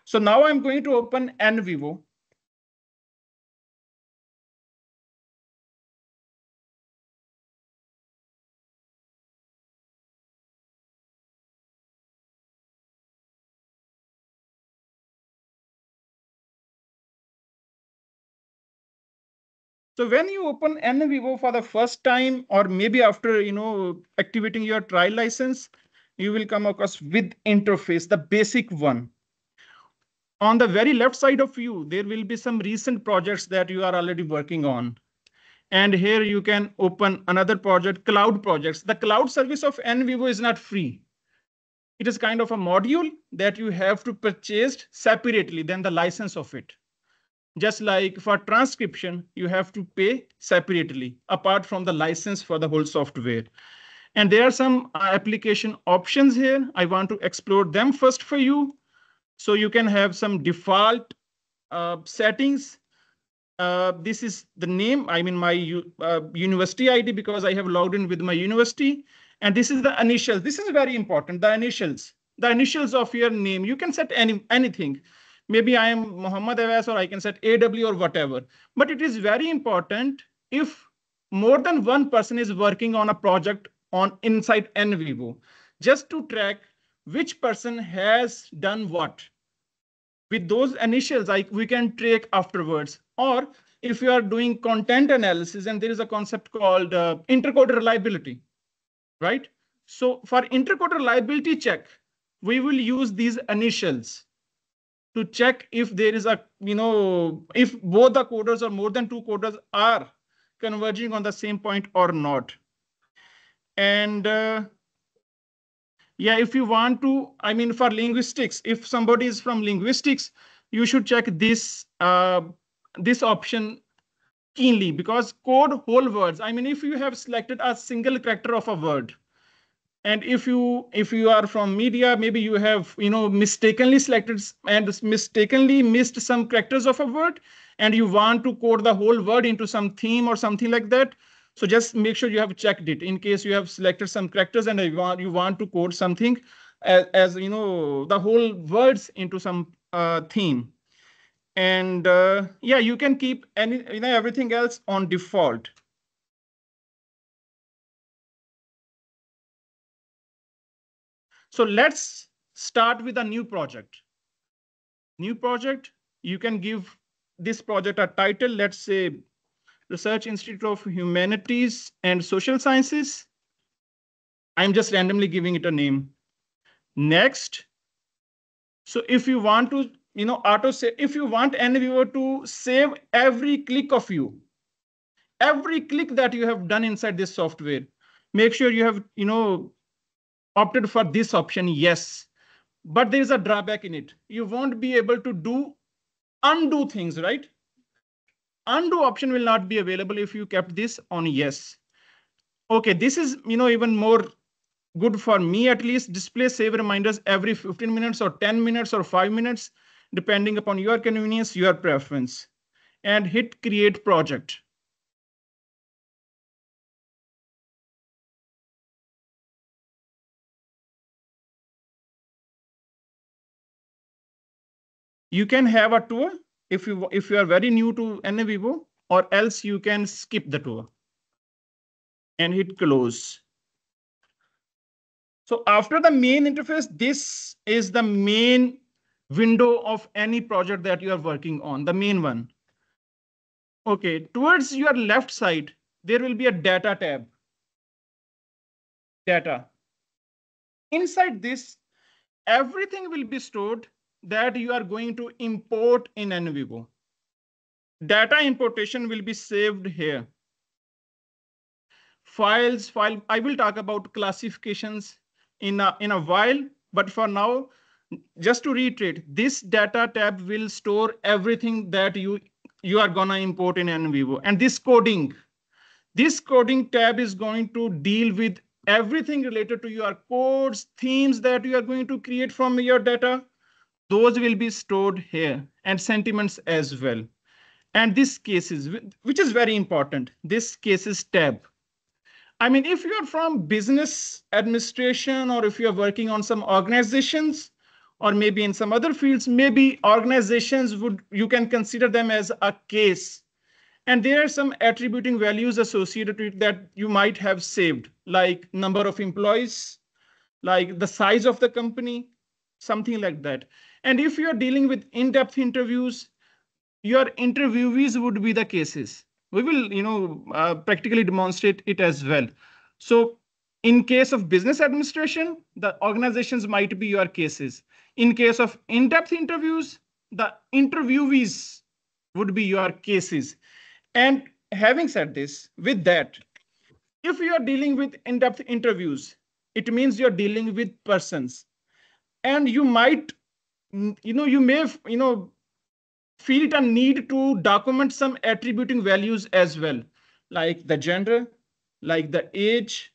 So now I'm going to open NVivo. So when you open NVivo for the first time, or maybe after activating your trial license, you will come across with interface, the basic one. On the very left side of you, there will be some recent projects that you are already working on. And here you can open another project, cloud projects. The cloud service of NVivo is not free. It is kind of a module that you have to purchase separately than the license of it. Just like for transcription, you have to pay separately apart from the license for the whole software. And there are some application options here. I want to explore them first for you. So you can have some default settings. This is the name, I mean my university ID, because I have logged in with my university. And this is the initials. This is very important, the initials of your name. You can set anything. Maybe I am Muhammad Awais, or I can set AW or whatever. But it is very important if more than one person is working on a project on inside NVivo, just to track which person has done what. With those initials, we can track afterwards. Or if you are doing content analysis, and there is a concept called intercode reliability, right? So for intercode reliability check, we will use these initials to check if there is a, if both the coders or more than two coders are converging on the same point or not. And yeah, if you want to, I mean, for linguistics, if somebody is from linguistics, you should check this this option keenly, because code whole words. I mean, if you have selected a single character of a word, and if you are from media, maybe you have mistakenly selected and mistakenly missed some characters of a word, and you want to code the whole word into some theme or something like that. So just make sure you have checked it in case you have selected some characters and you want to code something as the whole words into some theme. And yeah, you can keep everything else on default. So let's start with a new project. New project, you can give this project a title, let's say Research Institute of Humanities and Social Sciences. I'm just randomly giving it a name. Next. So if you want to, auto save, if you want NVivo to save every click of you, every click that you have done inside this software, make sure you have, opted for this option, yes. But there is a drawback in it. You won't be able to undo things, right? Undo option will not be available if you kept this on yes. Okay, this is, even more good for me at least. Display save reminders every 15 minutes or 10 minutes or 5 minutes, depending upon your convenience, your preference. And hit create project. You can have a tour if you are very new to NVivo, or else you can skip the tour and hit close. So after the main interface, this is the main window of any project that you are working on, the main one. Okay, towards your left side, there will be a data tab. Data. Inside this, everything will be stored that you are going to import in NVivo. Data importation will be saved here. Files, I will talk about classifications in a while, but for now, just to reiterate, this data tab will store everything that you are gonna import in NVivo. And this coding tab is going to deal with everything related to your codes, themes that you are going to create from your data. Those will be stored here, and sentiments as well. And this cases, which is very important, this cases tab. I mean, if you're from business administration, or if you're working on some organizations, or maybe in some other fields, maybe organizations you can consider them as a case. And there are some attributing values associated with that you might have saved, like number of employees, like the size of the company, something like that. And if you're dealing with in-depth interviews, your interviewees would be the cases. We will, practically demonstrate it as well. So in case of business administration, the organizations might be your cases. In case of in-depth interviews, the interviewees would be your cases. And having said this, with that, if you are dealing with in-depth interviews, it means you're dealing with persons. And you might, you may, feel it a need to document some attributing values as well, like the gender, like the age.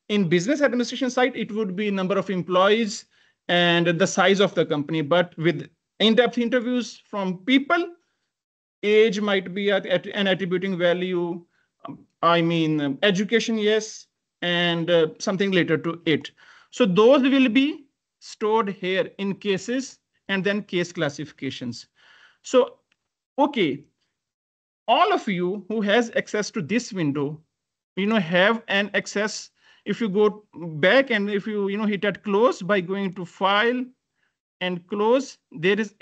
In business administration side, it would be number of employees and the size of the company. But with in-depth interviews from people, age might be an attributing value. Education, yes, and something later to it. So those will be stored here in cases and then case classifications. So, okay, all of you who has access to this window, have an access. If you go back and if you, hit at close by going to file and close, there is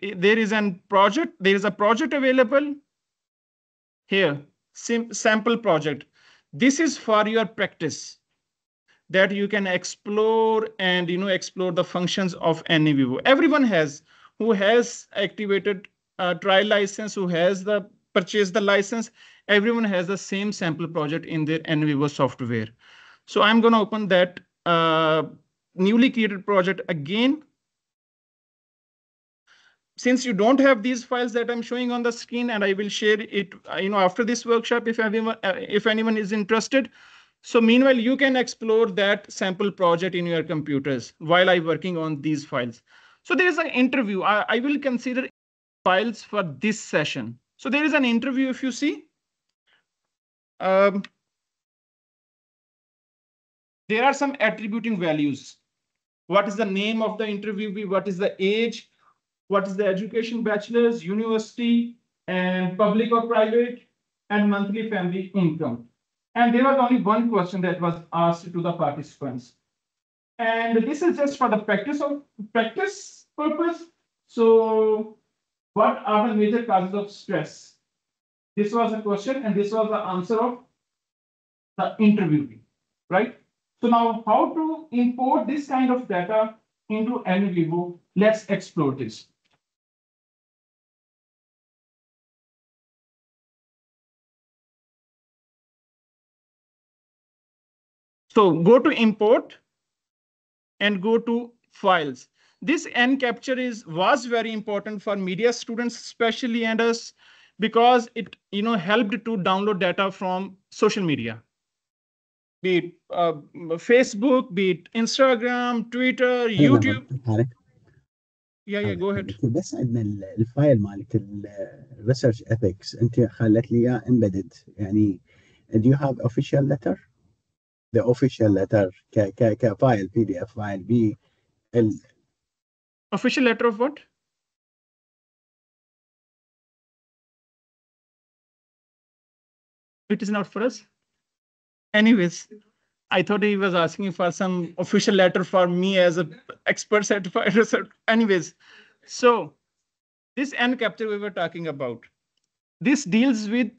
a project available here, sample project. This is for your practice that you can explore and, explore the functions of NVivo. Everyone who has activated a trial license, who has purchased the license, everyone has the same sample project in their NVivo software. So I'm going to open that newly created project again. Since you don't have these files that I'm showing on the screen, and I will share it, after this workshop, if anyone is interested. So meanwhile, you can explore that sample project in your computers while I'm working on these files. So there is an interview. I will consider files for this session. So there is an interview, if you see. There are some attributing values. What is the name of the interviewee? What is the age? What is the education, bachelor's, university, and public or private, and monthly family income. And there was only one question that was asked to the participants. And this is just for the practice purpose. So what are the major causes of stress? This was a question, and this was the answer of the interviewee, right? So now how to import this kind of data into NVivo? Let's explore this. So go to import and go to files. This N-capture was very important for media students, especially, and us, because it helped to download data from social media, be it Facebook, be it Instagram, Twitter, YouTube. Yeah, go ahead. بس عندنا الفايل مالك الريسيرش ethics انت خلت لي اياه embedded يعني do you have official letter the official letter كفايل PDF فايل بي official letter of what? It is not for us. Anyways, I thought he was asking for some official letter for me as an expert certified research. Anyways, so this N-capture we were talking about, this deals with,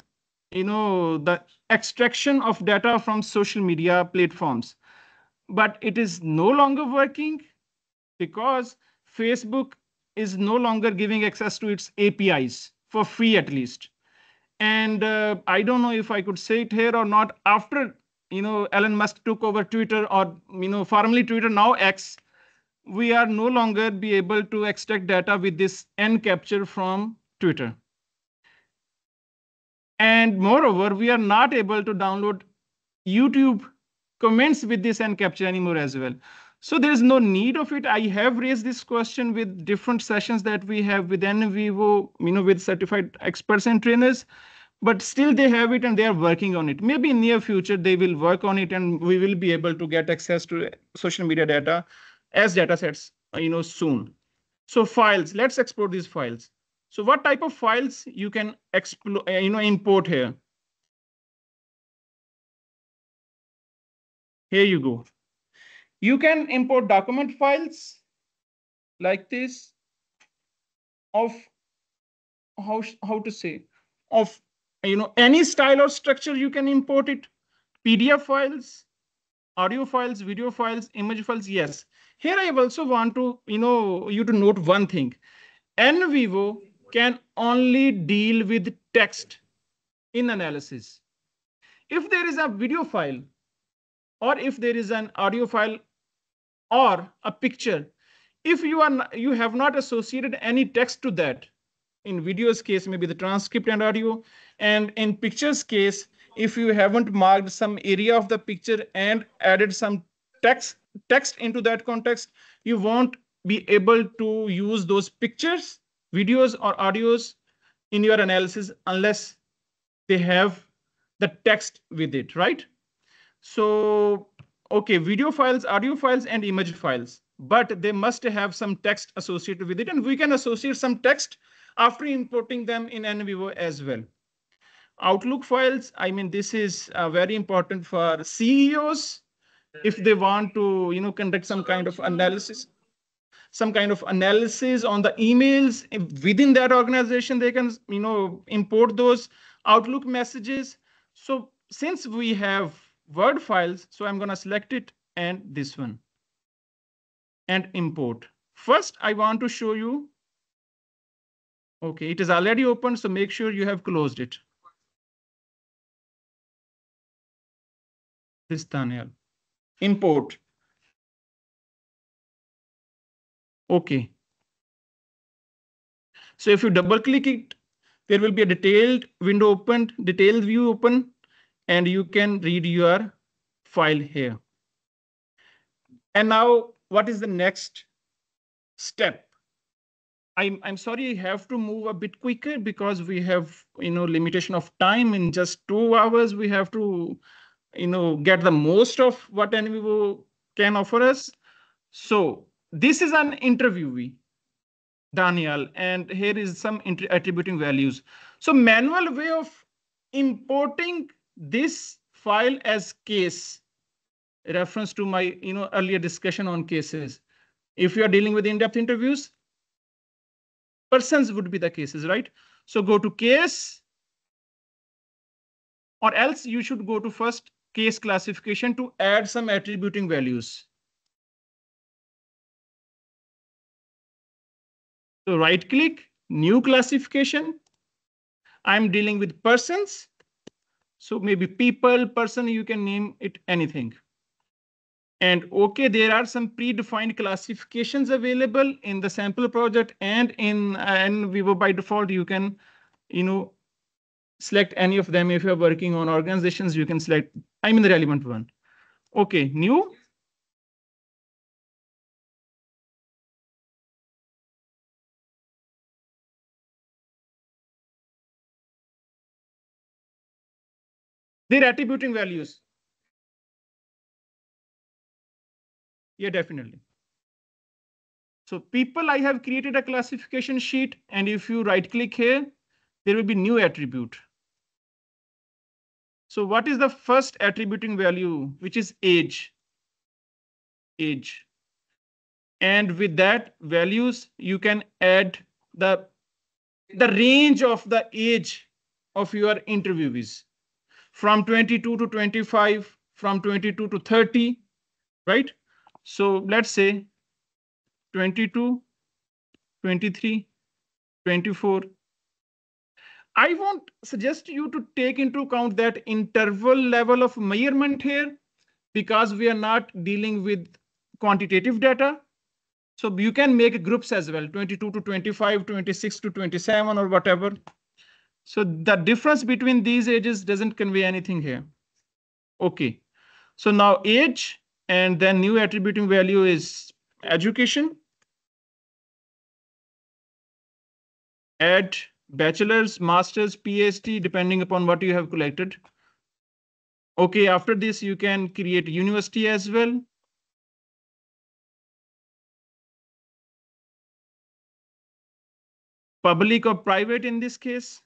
the extraction of data from social media platforms. But it is no longer working because Facebook is no longer giving access to its APIs for free, at least. And I don't know if I could say it here or not. After Elon Musk took over Twitter, or formerly Twitter, now X, we are no longer be able to extract data with this N-capture from Twitter. And moreover, we are not able to download YouTube comments with this N-capture anymore as well. So there is no need of it. I have raised this question with different sessions that we have with NVivo, with certified experts and trainers, but still they have it and they are working on it. Maybe in near future, they will work on it and we will be able to get access to social media data as data sets, soon. So files, let's explore these files. So what type of files you can import here? Here you go. You can import document files like this of how to say of any style or structure. You can import it. PDF files, audio files, video files, image files. Yes. Here I also want to you to note one thing. NVivo can only deal with text in analysis. If there is a video file or if there is an audio file or a picture, if you have not associated any text to that, in video's case maybe the transcript and audio, and in pictures case, if you haven't marked some area of the picture and added some text into that context, you won't be able to use those pictures, videos, or audios in your analysis unless they have the text with it, right? So, okay, video files, audio files, and image files, but they must have some text associated with it. And we can associate some text after importing them in NVivo as well. Outlook files, I mean, this is very important for CEOs if they want to, conduct some kind of analysis on the emails within that organization. They can import those Outlook messages. So since we have Word files, so I'm going to select it and this one and import. First I want to show you, okay, it is already open, so make sure you have closed it. This Daniel import. Okay, so if you double click it, there will be a detailed window opened, detailed view open, and you can read your file here. And now what is the next step? I'm sorry, I have to move a bit quicker because we have limitation of time. In just 2 hours we have to get the most of what NVivo can offer us. So this is an interviewee, Daniel, and here is some attributing values. So manual way of importing this file as case, reference to my earlier discussion on cases. If you are dealing with in-depth interviews, persons would be the cases, right? So go to case, or else you should go to first case classification to add some attributing values. So right click, new classification. I'm dealing with persons. So maybe people, person, you can name it anything. And okay, there are some predefined classifications available in the sample project and in NVivo by default. You can, select any of them. If you're working on organizations, you can select, the relevant one. Okay, new. They're attributing values. Yeah, definitely. So people, I have created a classification sheet, and if you right click here, there will be new attribute. So what is the first attributing value, which is age? Age. And with that values, you can add the range of the age of your interviewees from 22 to 25, from 22 to 30, right? So let's say 22, 23, 24. I won't suggest you to take into account that interval level of measurement here because we are not dealing with quantitative data. So you can make groups as well, 22 to 25, 26 to 27 or whatever. So the difference between these ages doesn't convey anything here. Okay, so now age and then new attributing value is education. Add bachelor's, master's, PhD, depending upon what you have collected. Okay, after this, you can create university as well. public or private in this case.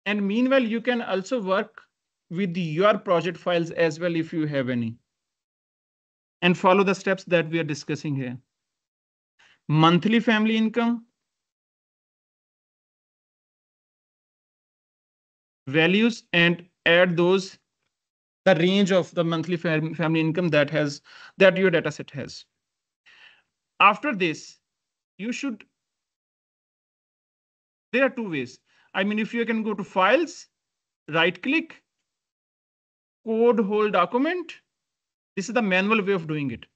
And meanwhile, you can also work with your project files as well if you have any, and follow the steps that we are discussing here. Monthly family income, values, and add those, the range of the monthly family income that your dataset has. After this, you should, there are two ways. I mean, if you can go to files, right click, code whole document. This is the manual way of doing it.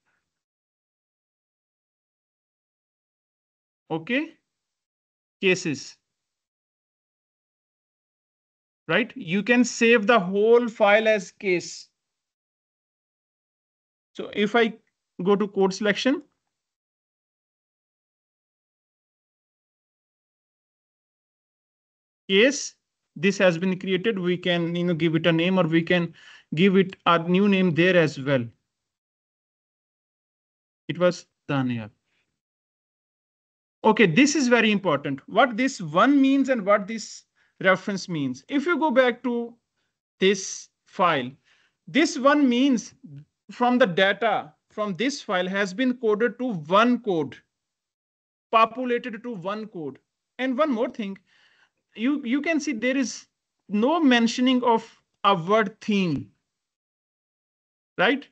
Okay. Cases. Right? You can save the whole file as case. So if I go to code selection, case, this has been created. We can give it a name, or we can give it a new name there as well. It was Daniel. Okay, this is very important. What this one means and what this reference means. If you go back to this file, this one means from the data from this file has been coded to one code, populated to one code. And one more thing, you can see there is no mentioning of a word theme, right?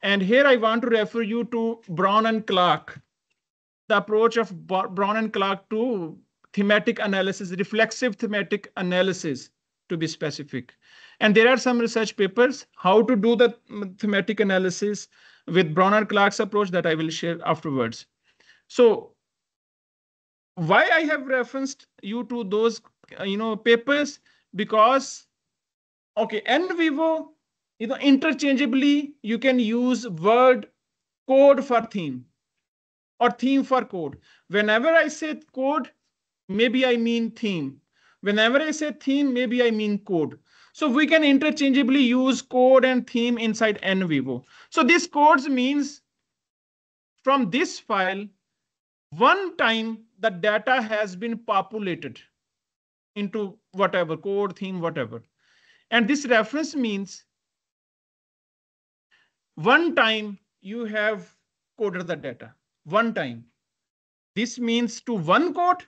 And here I want to refer you to Brown and Clark, the approach of Brown and Clark to thematic analysis, reflexive thematic analysis to be specific. And there are some research papers how to do the thematic analysis with Brown and Clark's approach that I will share afterwards. So why I have referenced you to those papers, because okay, NVivo, interchangeably you can use word code for theme or theme for code. Whenever I say code, maybe I mean theme. Whenever I say theme, maybe I mean code. So we can interchangeably use code and theme inside NVivo. So this codes means from this file, one time the data has been populated into whatever code, theme, whatever. And this reference means one time you have coded the data, one time. This means to one code,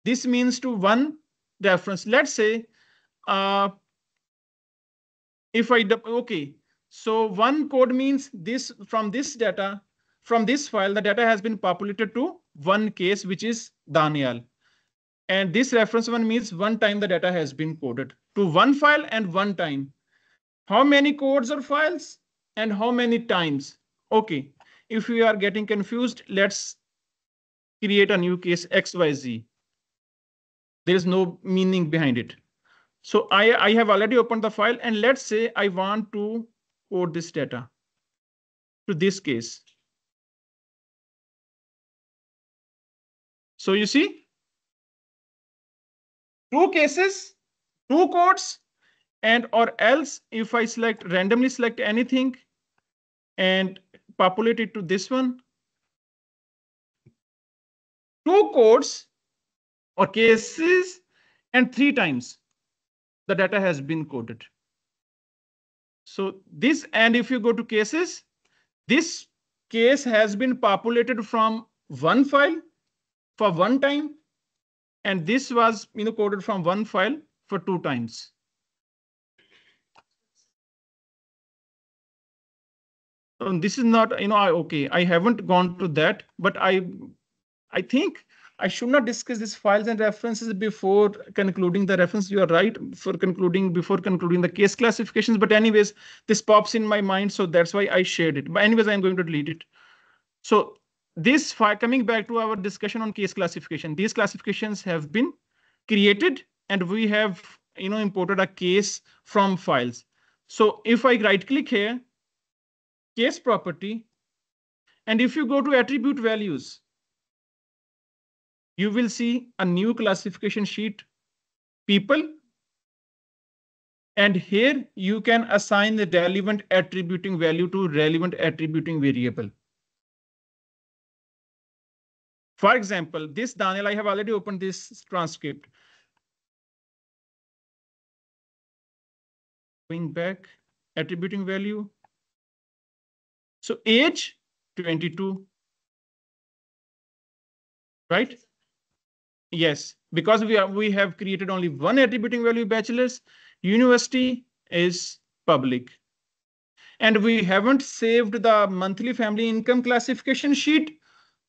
this means to one reference. Let's say, okay, so one code means this from this data, from this file, the data has been populated to one case, which is Daniel. And this reference one means one time the data has been coded to one file and one time. How many codes or files and how many times? Okay, if we are getting confused, let's create a new case XYZ. There is no meaning behind it. So I have already opened the file, and let's say I want to code this data to this case. So you see, two cases, two codes, and or else if I randomly select anything and populate it to this one, two codes or cases, and three times the data has been coded. So this, and if you go to cases, this case has been populated from one file for one time, and this was coded from one file for two times. This is not, okay, I haven't gone to that, but I think I should not discuss these files and references before concluding the reference. You are right, before concluding the case classifications. But anyways, this pops in my mind, so that's why I shared it. But anyways, I'm going to delete it. So this file, coming back to our discussion on case classification, these classifications have been created, and we have imported a case from files. So if I right click here, case property, and if you go to attribute values, you will see a new classification sheet, people, And here you can assign the relevant attributing value to relevant attributing variable. For example, this Daniel, I have already opened this transcript. Going back, attributing value. So age 22, right? Yes, because we have created only one attributing value bachelor's. University is public. And we haven't saved the monthly family income classification sheet.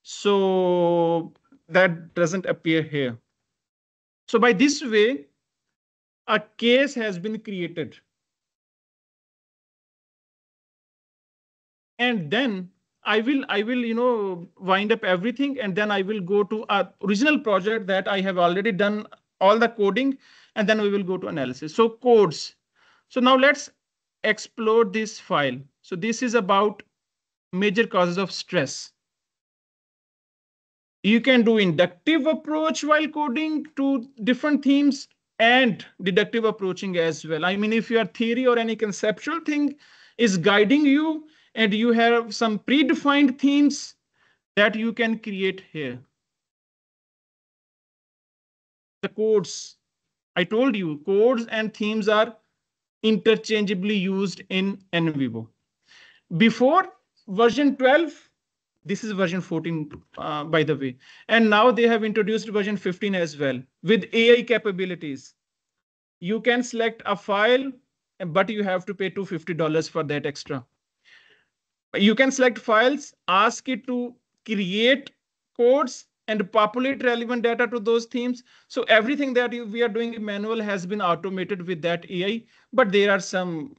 So that doesn't appear here. So by this way, a case has been created. And then I will wind up everything, and then I will go to a original project that I have already done all the coding, and then we will go to analysis. So codes. So now let's explore this file. So this is about major causes of stress. You can do inductive approach while coding to different themes and deductive approaching as well. I mean, if your theory or any conceptual thing is guiding you and you have some predefined themes that you can create here. The codes, I told you, codes and themes are interchangeably used in NVivo. Before version 12, this is version 14, by the way. And now they have introduced version 15 as well with AI capabilities. You can select a file, but you have to pay $250 for that extra. You can select files, ask it to create codes and populate relevant data to those themes. So everything that we are doing manual has been automated with that AI, but there are some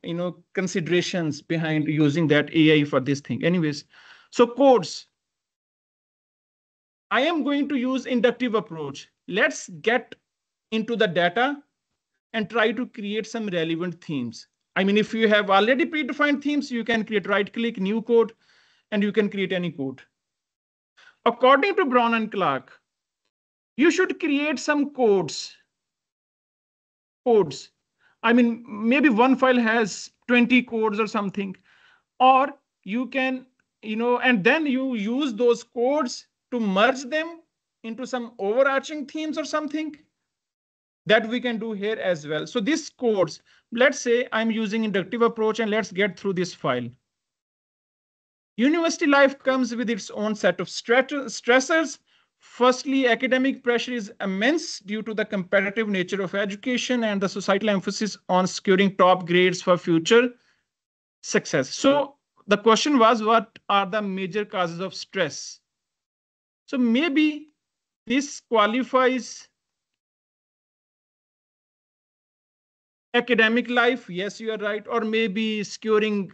considerations behind using that AI for this thing. Anyways, so codes. I am going to use inductive approach. Let's get into the data and try to create some relevant themes. I mean, if you have already predefined themes, you can create right-click, new code, and you can create any code. According to Brown and Clark, you should create some codes. I mean, maybe one file has 20 codes or something, or you can, and then you use those codes to merge them into some overarching themes or something that we can do here as well. So this codes, let's say I'm using inductive approach, and let's get through this file. University life comes with its own set of stressors. Firstly, academic pressure is immense due to the competitive nature of education and the societal emphasis on securing top grades for future success. So the question was, what are the major causes of stress? So maybe this qualifies academic life. Yes, you are right. Or maybe securing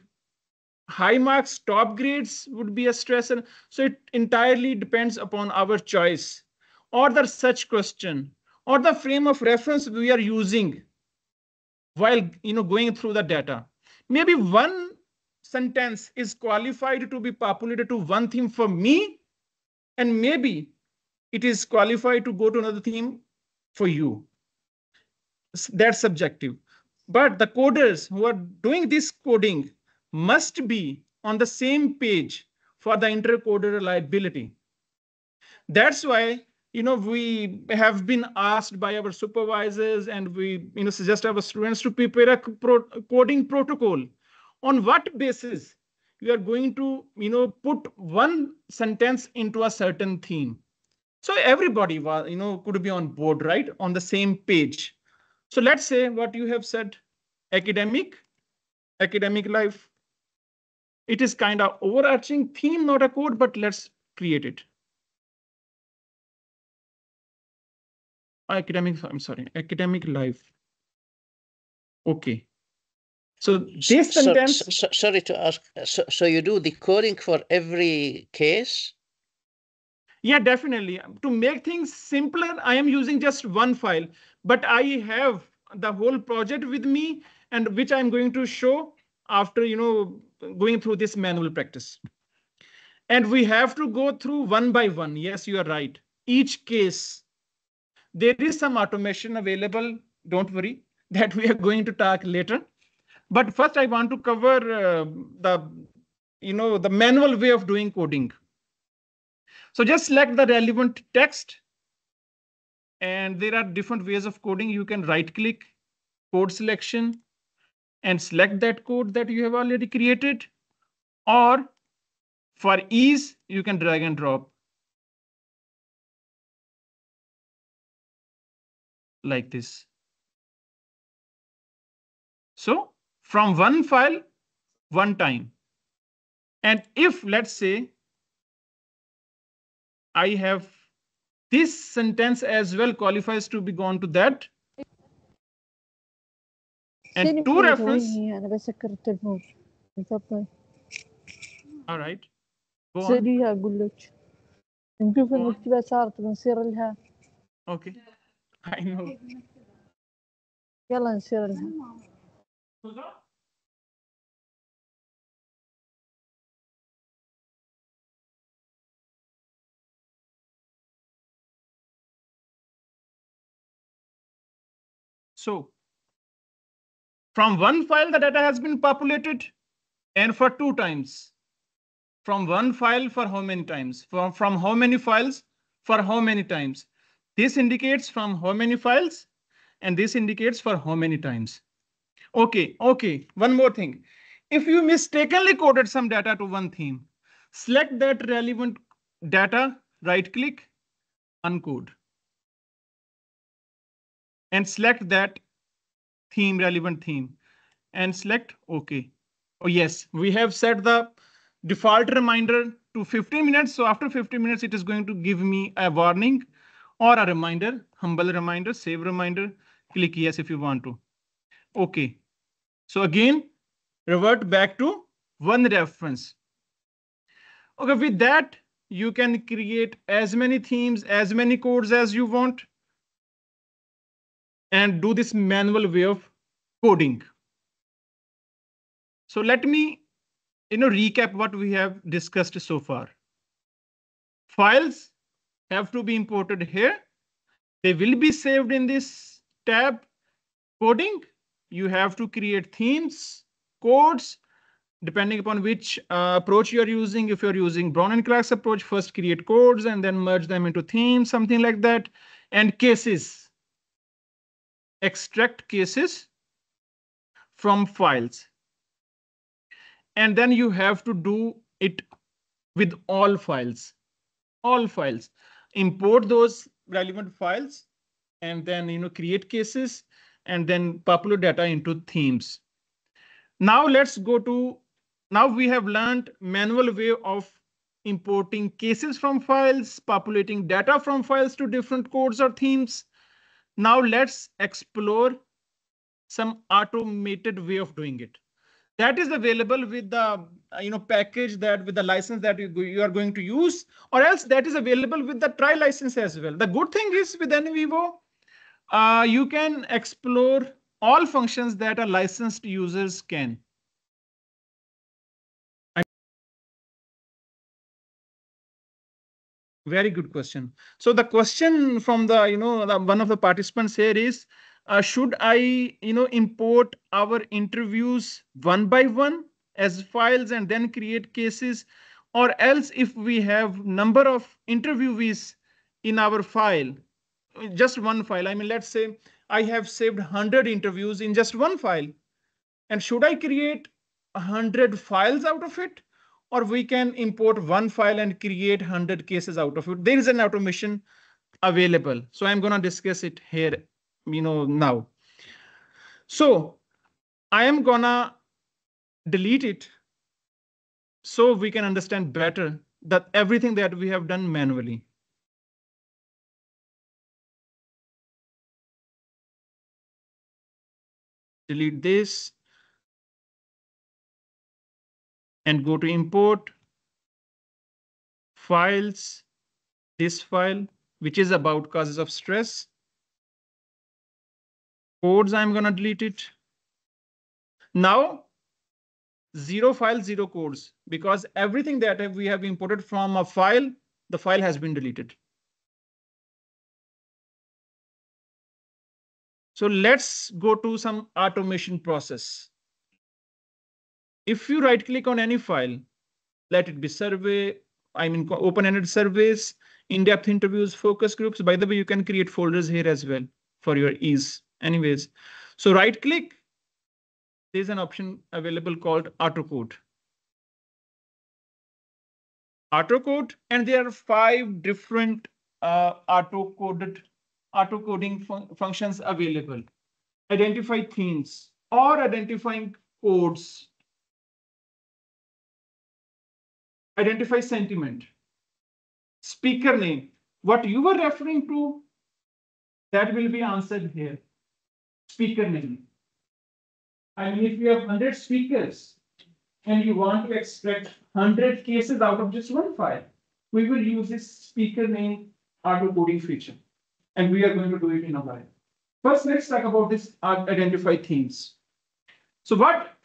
high marks, top grades would be a stressor. So it entirely depends upon our choice or the such question or the frame of reference we are using while going through the data. Maybe one sentence is qualified to be populated to one theme for me, and maybe it is qualified to go to another theme for you. That's subjective. But the coders who are doing this coding must be on the same page for the intercoder reliability. That's why we have been asked by our supervisors, and we suggest our students to prepare a coding protocol. On what basis you are going to put one sentence into a certain theme? So everybody was could be on board, right, on the same page. So let's say what you have said, academic life. It is kind of overarching theme, not a code, but let's create it. Academic life. Okay. So this sentence. Sorry to ask. So you do the coding for every case? Yeah, definitely. To make things simpler, I am using just one file, but I have the whole project with me, and which I'm going to show after going through this manual practice. And we have to go through one by one. Yes, you are right. Each case, there is some automation available. Don't worry. that we are going to talk later. But first, I want to cover the manual way of doing coding. So just select the relevant text. And there are different ways of coding. You can right click, code selection, and select that code that you have already created. Or for ease, you can drag and drop like this. So from one file, one time. And if, let's say, I have this sentence as well qualifies to be gone to that. And to reference. أنا بسكر التلفون. تفضل. All right. Go on. سريها أقول لك. نشوف المكتبة صارت بنصير لها. Okay. I know. يلا نصير لها. So from one file, the data has been populated, and for 2 times. From one file for how many times? From how many files for how many times? This indicates from how many files, and this indicates for how many times. Okay. One more thing. If you mistakenly coded some data to one theme, select that relevant data, right click, uncode. And select that theme, relevant theme, and select OK. Oh, yes, we have set the default reminder to 15 minutes. So after 15 minutes, it is going to give me a warning or a reminder, humble reminder, save reminder. Click yes if you want to. OK. So again, revert back to one reference. OK, with that, you can create as many themes, as many codes as you want, and do this manual way of coding. So let me recap what we have discussed so far. Files have to be imported here. They will be saved in this tab. Coding, you have to create themes, codes, depending upon which approach you're using. If you're using Brown and Clark's approach, first create codes and then merge them into themes, something like that. And cases, extract cases from files. And then you have to do it with all files. All files. Import those relevant files and then create cases and then populate data into themes. Now let's go to, now we have learned manual way of importing cases from files, populating data from files to different codes or themes. Now let's explore some automated way of doing it. That is available with the package that with the license that you are going to use, or else that is available with the trial license as well. The good thing is with NVivo, you can explore all functions that a licensed users can. Very good question. So the question from the one of the participants here is, should I import our interviews one by one as files and then create cases, or else if we have number of interviewees in our file, just one file. I mean, let's say I have saved 100 interviews in just one file, and should I create 100 files out of it? Or we can import one file and create 100 cases out of it. There is an automation available. So I'm going to discuss it here, now. So I am going to delete it so we can understand better that everything that we have done manually. Delete this and go to import files, this file, which is about causes of stress. Codes, I'm going to delete it. Now, 0 file, 0 codes, because everything that we have imported from a file, the file has been deleted. So let's go to some automation process. If you right click on any file, let it be survey, open-ended surveys, in-depth interviews, focus groups. By the way, you can create folders here as well for your ease. Anyways, so right click, there's an option available called auto code. Auto code, and there are 5 different auto coding functions available. Identify themes or identifying codes. Identify sentiment. Speaker name. What you were referring to, that will be answered here. Speaker name. I mean, if you have 100 speakers and you want to extract 100 cases out of just one file, we will use this speaker name auto coding feature. And we are going to do it in a while. First, let's talk about this identify themes. So what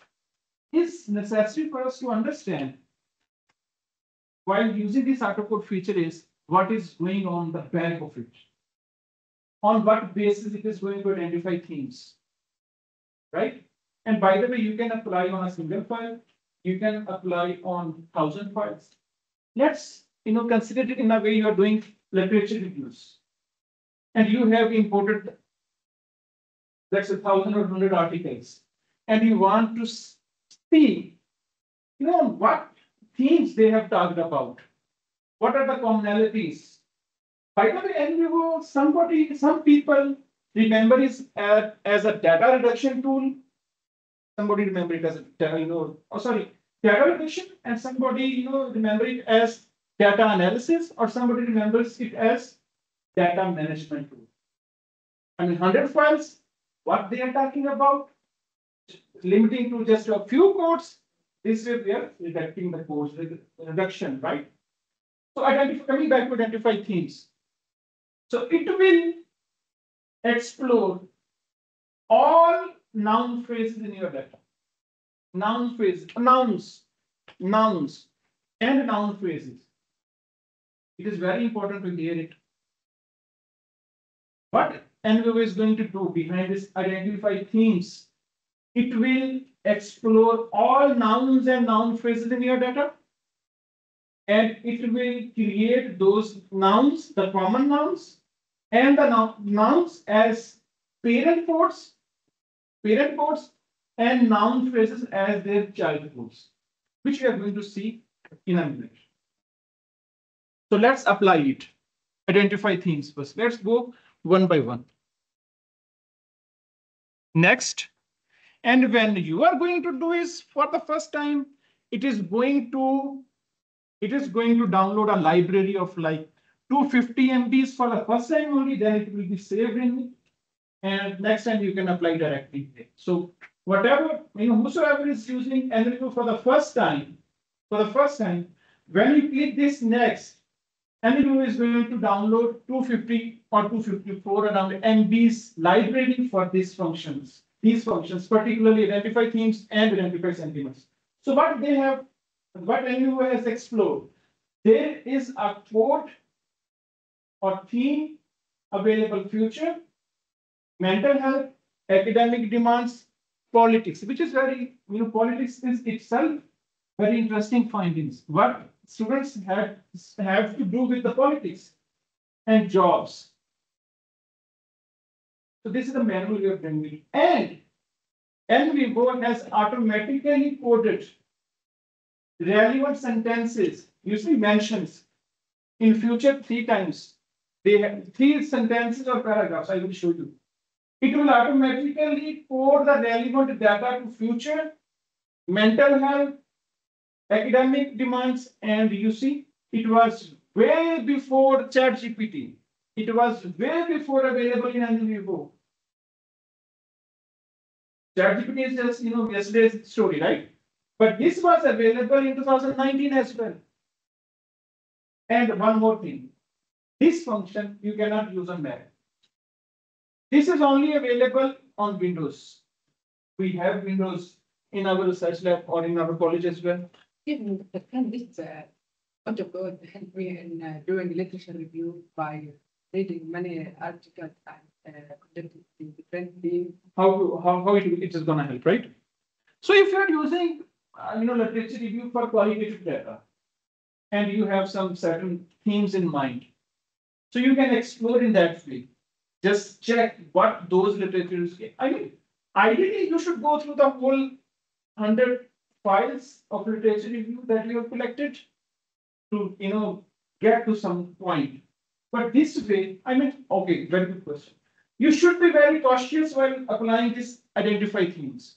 is necessary for us to understand while using this autocode feature is what is going on the back of it. On what basis it is going to identify themes, right? And by the way, you can apply on a single file. You can apply on 1,000 files. Let's consider it in a way you are doing literature reviews, and you have imported, let's say 1,000 or 100 articles, and you want to see, what themes they have talked about. What are the commonalities? By the way, NVivo, some people remember it as a data reduction tool. Somebody remember it as a data reduction, and somebody remember it as data analysis, or somebody remembers it as data management tool. I mean, 100 files, what they are talking about, limiting to just a few codes. This way we are reducing the codes, reduction, right? So coming back to identify themes. So it will explore all noun phrases in your data. Noun phrases, nouns, and noun phrases. It is very important to hear it. What NVivo is going to do behind this identify themes, it will explore all nouns and noun phrases in your data. And it will create those nouns, the common nouns, and the nouns as parent codes, and noun phrases as their child codes, which we are going to see in a minute. So let's apply it. Identify themes first. Let's go one by one. Next, and when you are going to do is for the first time, it is going to download a library of like 250 MBs for the first time only, then it will be saved in, and next time you can apply directly. So whatever, whosoever is using NVivo for the first time, when you click this next, NVivo is going to download 250 or 254 around MBs library for these functions, particularly identify themes and identify sentiments. So what NVivo has explored, there is a code or theme available: future, mental health, academic demands, politics, which is very, politics is itself very interesting findings. What students have to do with the politics, and jobs. So this is the manual we are bringing, and NVivo has automatically coded relevant sentences, usually mentions in future 3 times. They have 3 sentences or paragraphs. I will show you. It will automatically code the relevant data to future, mental health, academic demands, and you see, it was way before ChatGPT. It was way before available in NVivo. ChatGPT is just yesterday's story, right? But this was available in 2019 as well. And one more thing, this function you cannot use on Mac. This is only available on Windows. We have Windows in our research lab or in our college as well. Even can this auto code help me in doing literature review by reading many articles and different team. How it is gonna help, right? So if you are using literature review for qualitative data, and you have some certain themes in mind, so you can explore in that way. Just check what those literatures. I mean, ideally you should go through the whole 100 files of literature review that you have collected to get to some point. But this way, I mean, okay, very good question. You should be very cautious while applying this identify themes.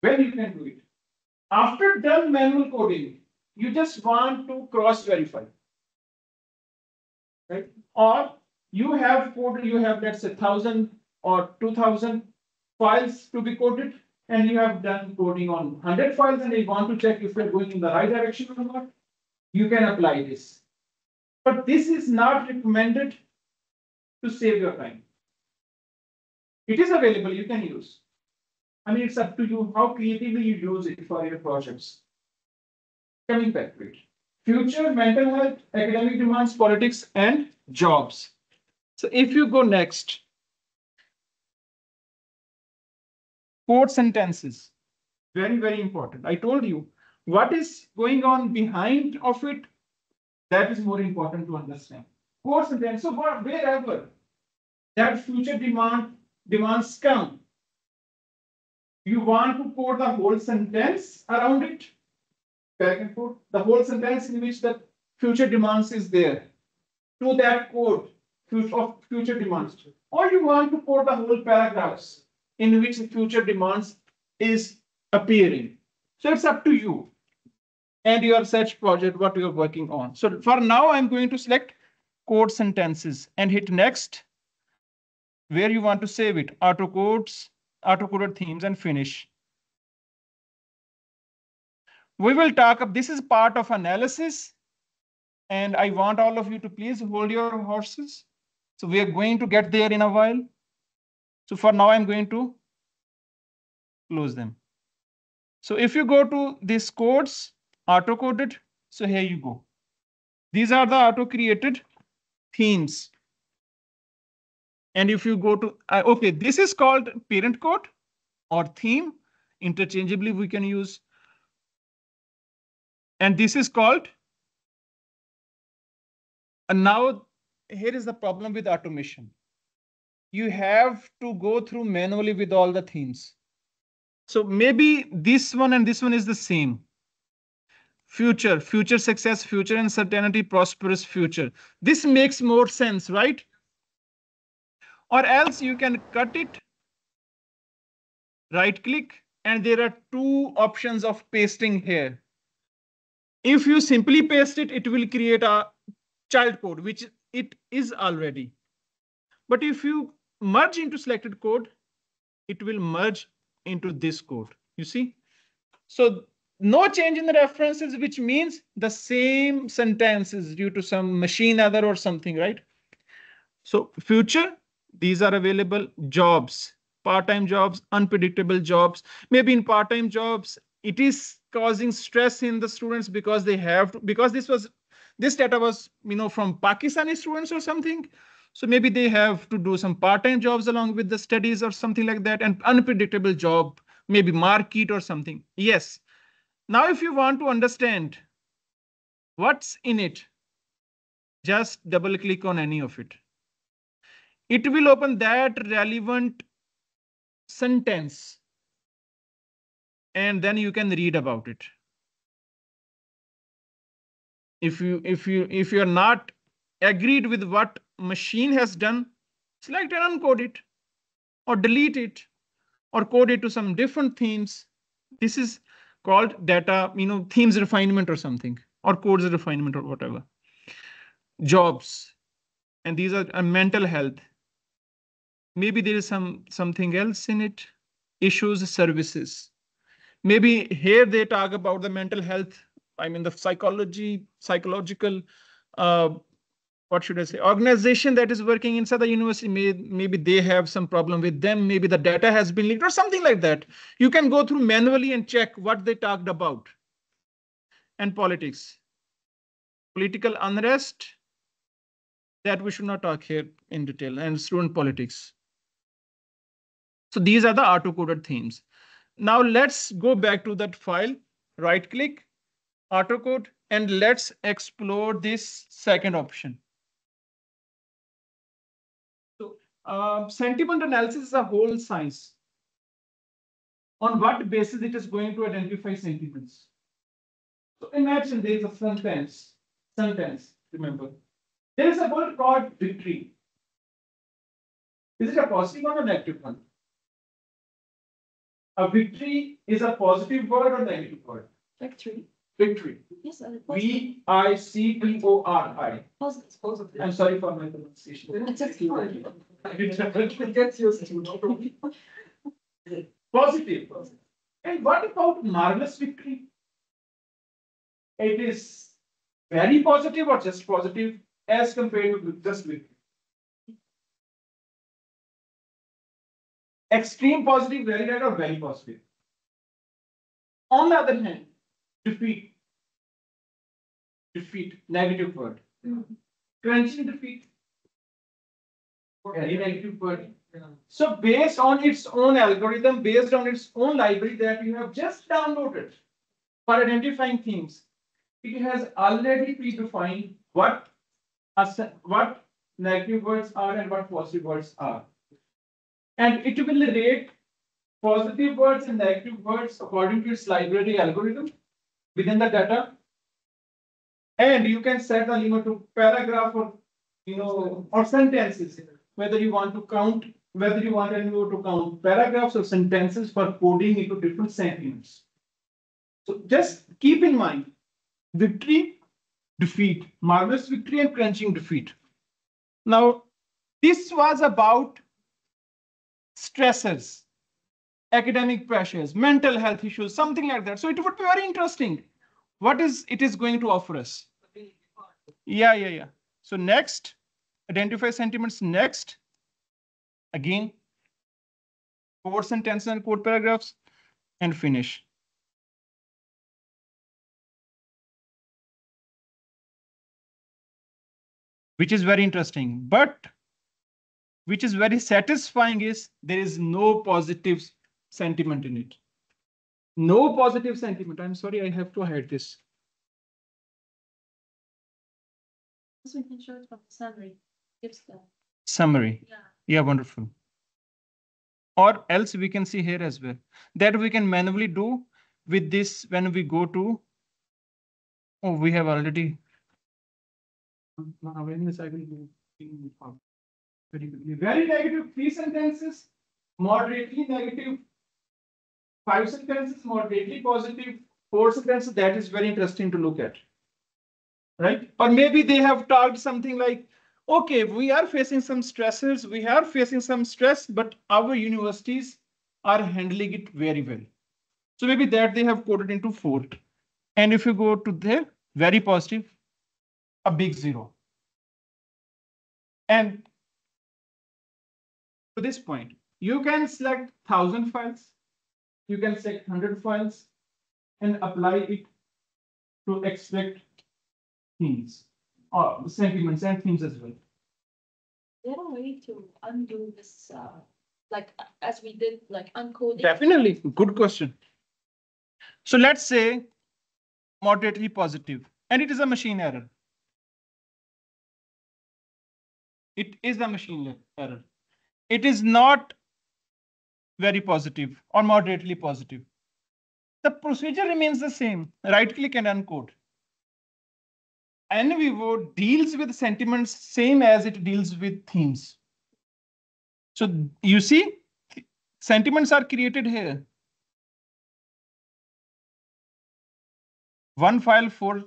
When you can do it. After done manual coding, you just want to cross verify. Right? Or you have coded, you have let's say 1,000 or 2,000 files to be coded, and you have done coding on 100 files, and you want to check if you're going in the right direction or not. You can apply this. But this is not recommended to save your time. It is available, you can use. I mean, it's up to you how creatively you use it for your projects. Coming back to it. Future, mental health, academic demands, politics, and jobs. So if you go next, code sentences, very, very important. I told you what is going on behind of it. That is more important to understand. Code sentence. So wherever that future demands come, you want to code the whole sentence around it. Back and forth. The whole sentence in which the future demands is there. To that code of future demands. Or you want to code the whole paragraphs in which the future demands is appearing. So it's up to you and your search project, what you're working on. So for now, I'm going to select code sentences and hit next. Where you want to save it, auto-coded themes, and finish. We will talk this is part of analysis, and I want all of you to please hold your horses. So we are going to get there in a while. So for now, I'm going to close them. So if you go to these codes, auto-coded, so here you go. These are the auto-created themes. And if you go to, okay, this is called parent code or theme. Interchangeably, we can use. And this is called. And now here is the problem with automation. You have to go through manually with all the themes. So maybe this one and this one is the same. Future success, future uncertainty, prosperous future. This makes more sense, right? Or else you can cut it, right click, and there are two options of pasting here. If you simply paste it, it will create a child code, which it is already. But if you merge into selected code, it will merge into this code, you see? So no change in the references, which means the same sentences due to some machine error or something, right? So future, these are available. Jobs, part-time jobs, unpredictable jobs. Maybe in part-time jobs, it is causing stress in the students because they have to, because this data was from Pakistani students or something. So maybe they have to do some part-time jobs along with the studies or something like that. And unpredictable job, maybe market or something. Yes. Now, if you want to understand what's in it, just double click on any of it. It will open that relevant sentence. And then you can read about it. If you're not agreed with what machine has done, select and uncode it, or delete it, or code it to some different themes. This is called data, themes refinement or something, or codes refinement or whatever. Jobs, and these are mental health. Maybe there is something else in it. Issues, services. Maybe here they talk about the mental health. I mean, the psychological, what should I say, organization that is working inside the university. Maybe they have some problem with them. Maybe the data has been leaked or something like that. You can go through manually and check what they talked about. And politics, political unrest, That we should not talk here in detail, and student politics. So these are the auto-coded themes. Now let's go back to that file, right click, autocode, and let's explore this second option. So sentiment analysis is a whole science. On what basis it is going to identify sentiments? So imagine there is a sentence, remember. There is a word called victory. Is it a positive one or negative one? A victory is a positive word or negative word? Victory. Victory. Yes, VICTORI. positive. I'm sorry for my pronunciation. It's just fine. It gets used to, no problem. Positive. And what about marvelous victory? It is very positive or just positive as compared to just victory. Extreme positive, very bad, or very positive. On the other hand, defeat, negative word. Crunching defeat, very negative word. So based on its own algorithm, based on its own library that you have just downloaded for identifying themes, it has already predefined what negative words are and what positive words are. And it will rate positive words and negative words according to its library algorithm within the data. And you can set the limit to paragraph or or sentences, whether you want to count, whether you want NVivo to count paragraphs or sentences for coding into different sentiments. So just keep in mind victory, defeat, marvelous victory, and crunching defeat. Now, this was about stressors, academic pressures, mental health issues, something like that. So it would be very interesting. What is it is going to offer us? Yeah. So next, identify sentiments. Next, again, code sentences and code paragraphs, and finish. Which is very interesting, but which is very satisfying is there is no positive sentiment in it. No positive sentiment. I'm sorry, I have to hide this. So we can show it from the summary. Gives the Summary. Yeah, wonderful. Or else we can see here as well. That we can manually do with this when we go to. Oh, we have already. Awareness, I will do very quickly. Very negative 3 sentences, moderately negative 5 sentences, moderately positive 4 sentences. That is very interesting to look at. Right? Or maybe they have talked something like, okay, we are facing some stressors, we are facing some stress, but our universities are handling it very well. So maybe that they have coded into 4. And if you go to there, very positive, a big 0. And to this point, you can select 1,000 files, you can select 100 files and apply it to extract themes or sentiments and themes as well. There are a way to undo this, like as we did, like uncoding. Definitely, good question. So let's say moderately positive, and it is a machine error. It is a machine error. It is not very positive or moderately positive. The procedure remains the same. Right click and uncode. NVivo deals with sentiments same as it deals with themes. So you see, sentiments are created here. 1 file, 4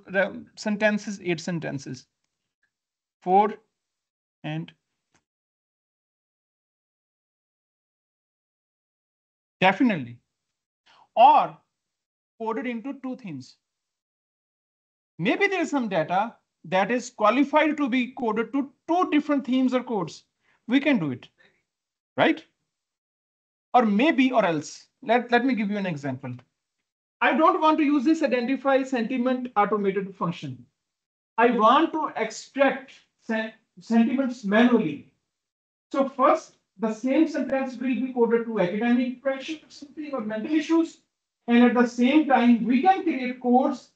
sentences, 8 sentences. 4 and definitely. Or coded into 2 themes. Maybe there is some data that is qualified to be coded to 2 different themes or codes. We can do it, right? Or maybe or else. Let me give you an example. I don't want to use this identify sentiment automated function. I want to extract sentiments manually. So first, the same sentence will be coded to academic pressure or something or mental issues. And at the same time, we can create codes.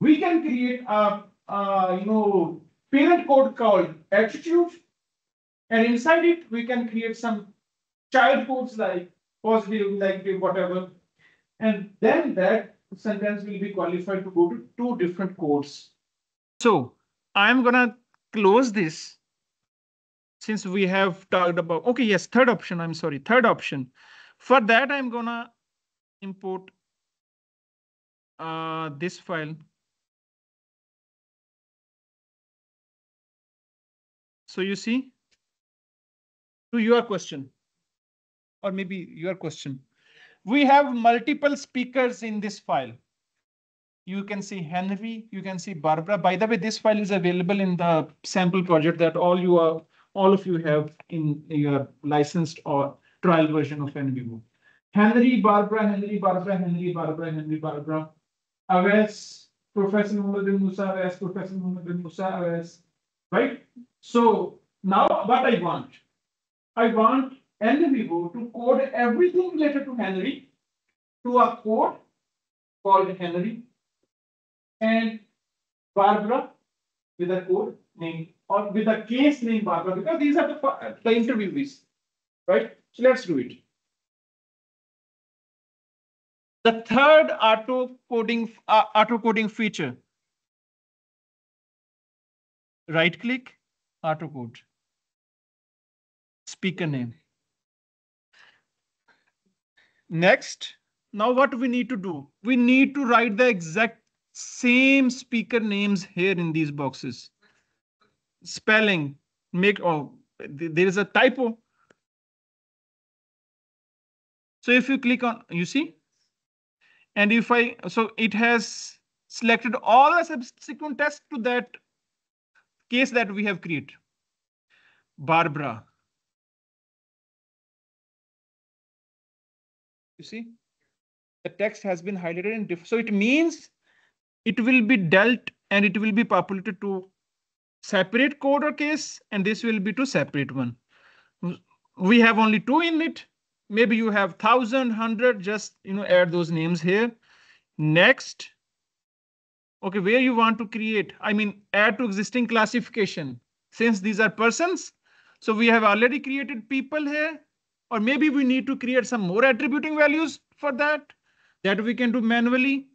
We can create a parent code called attitude. And inside it, we can create some child codes like positive, negative, whatever. And then that sentence will be qualified to go to two different codes. So I'm gonna close this since we have talked about, okay, yes, third option, I'm sorry, third option. For that, I'm gonna import this file. So you see, to your question, or maybe your question, we have multiple speakers in this file. You can see Henry, you can see Barbara. By the way, this file is available in the sample project that all of you have in your licensed or trial version of NVivo. Henry, Barbara, Henry, Barbara, Henry, Barbara, Henry, Barbara. Awais, Professor Muhammad bin Musa, Awais, Professor Muhammad bin Musa, Awais. Right? So now what I want NVivo to code everything related to Henry to a code called Henry and Barbara with a code name or with a case name Barbara, because these are the interviewees, right? So let's do it. The third auto coding feature. Right click, auto code, speaker name. Next, now what we need to do? We need to write the exact same speaker names here in these boxes. Spelling, there is a typo. So if you click on, you see, and so it has selected all the subsequent tests to that case that we have created. Barbara. You see, the text has been highlighted in different. So it means it will be dealt and it will be populated to separate code or case, and this will be to separate one. We have only two in it. Maybe you have 1,000, 100, just add those names here. Next. Okay, where you want to create, add to existing classification. Since these are persons, so we have already created people here, or maybe we need to create some more attributing values for that we can do manually.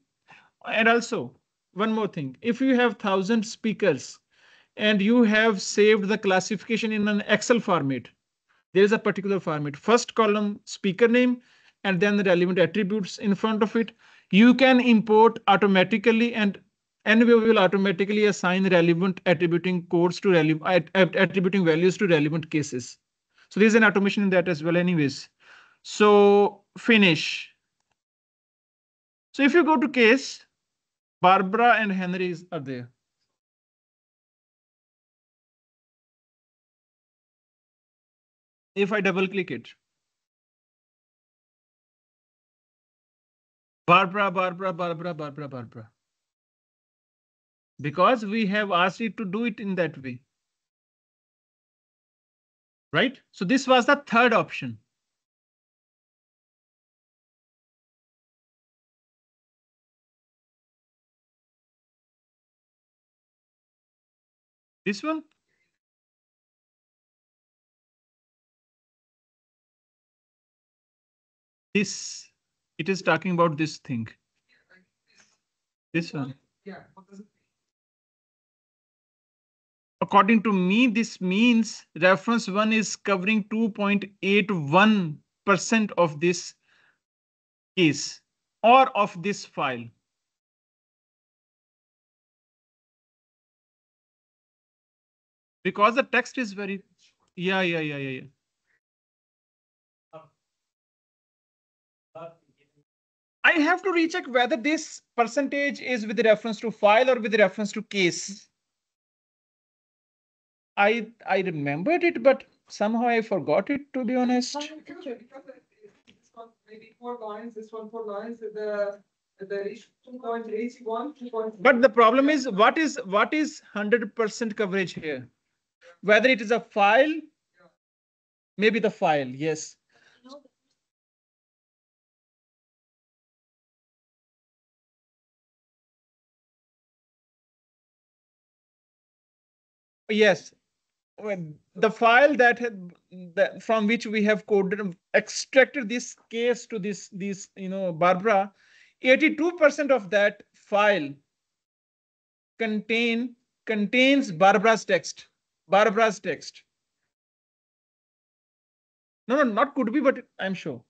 And also, one more thing, if you have 1,000 speakers and you have saved the classification in an Excel format, there is a particular format, first column speaker name, and then the relevant attributes in front of it. You can import automatically, and NVivo will automatically assign relevant attributing codes to attributing values to relevant cases. So there's an automation in that as well anyways. So finish. So if you go to case, Barbara and Henry are there. If I double click it, Barbara, Barbara, Barbara, Barbara, Barbara. Because we have asked it to do it in that way. Right? So this was the third option. This one? This, it is talking about this thing. This one. Yeah. According to me, this means reference 1 is covering 2.81% of this case or of this file. Because the text is very, yeah. I have to recheck whether this percentage is with reference to file or with reference to case. I remembered it, but somehow I forgot it, to be honest. Maybe 4 lines, this one 4 lines, the 2.81, 2.81. But the problem is, what is 100% coverage here? Whether it is a file, maybe the file, yes. You know, Yes, the file that from which we have coded, extracted this case to this Barbara, 82% of that file contains Barbara's text. Barbara's text. No, not could be, but I'm sure.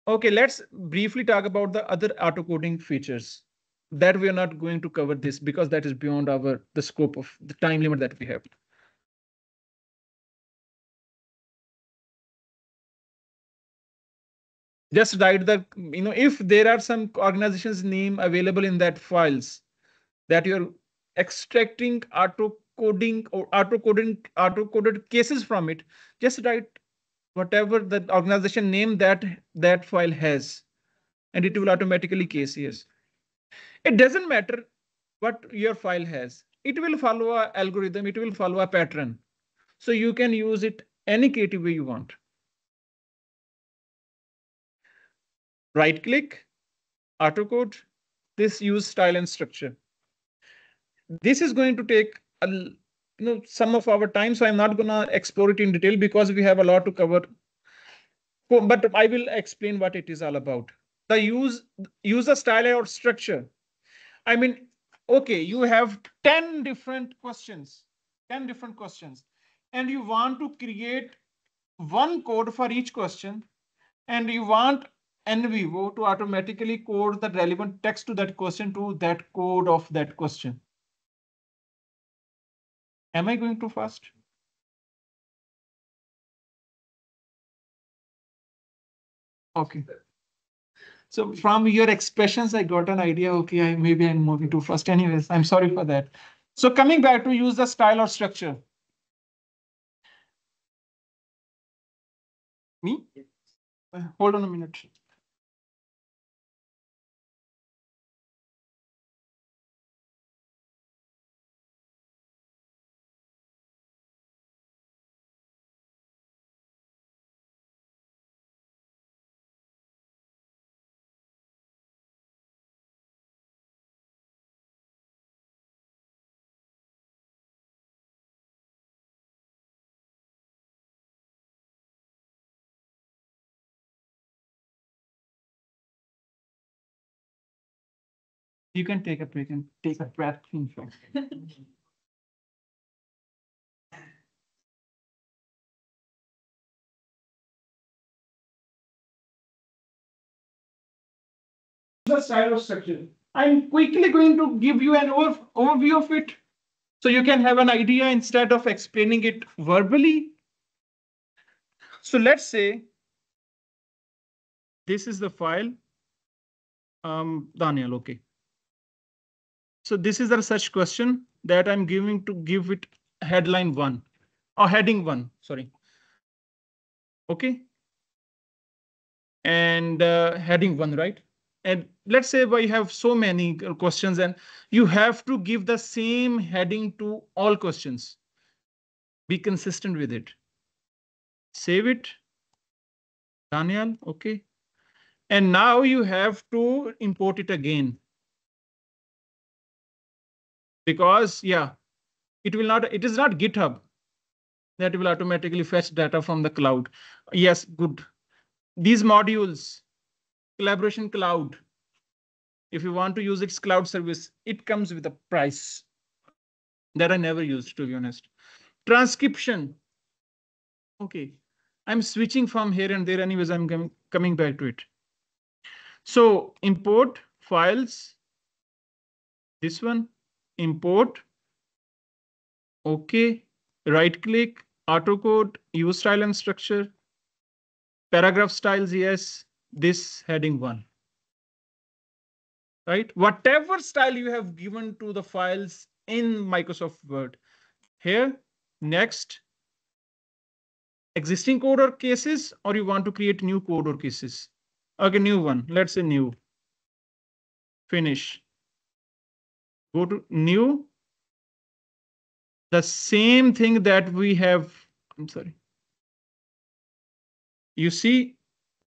Okay, let's briefly talk about the other auto-coding features that we are not going to cover this because that is beyond the scope of the time limit that we have. Just write if there are some organizations name available in that files that you're extracting auto-coding or auto-coded cases from it, just write whatever the organization name that file has, and it will automatically case. Yes. It doesn't matter what your file has. It will follow a algorithm. It will follow a pattern. So you can use it any creative way you want. Right click, auto code, this use style and structure. This is going to take some of our time, so I'm not going to explore it in detail because we have a lot to cover. But I will explain what it is all about. The user style or structure. I mean, okay, you have 10 different questions, and you want to create one code for each question, and you want NVivo to automatically code the relevant text to that question to that code of that question. Am I going too fast? Okay. So from your expressions, I got an idea. Okay, maybe I'm moving too fast. Anyways, I'm sorry for that. So coming back to use the style or structure. Me? Hold on a minute. You can take a break and take a breath. In fact. The style or structure. I'm quickly going to give you an overview of it so you can have an idea instead of explaining it verbally. So let's say this is the file. Daniel, okay. So this is the research question that I'm giving to give it headline 1 or heading 1, sorry. Okay. And heading 1, right? And let's say we have so many questions and you have to give the same heading to all questions. Be consistent with it. Save it. Daniel, okay. And now you have to import it again. Because yeah, it is not GitHub that will automatically fetch data from the cloud. Yes, good. These modules, collaboration cloud, if you want to use its cloud service, it comes with a price that I never used, to be honest. Transcription. Okay, I'm switching from here and there. Anyways, I'm coming back to it. So import files. This one, import. Okay, right click, auto code, use style and structure. Paragraph styles, yes, this heading 1. Right? Whatever style you have given to the files in Microsoft Word. Here, next, existing code or cases, or you want to create new code or cases? Okay, new one. Let's say new. Finish. Go to new. The same thing that we have. I'm sorry. You see,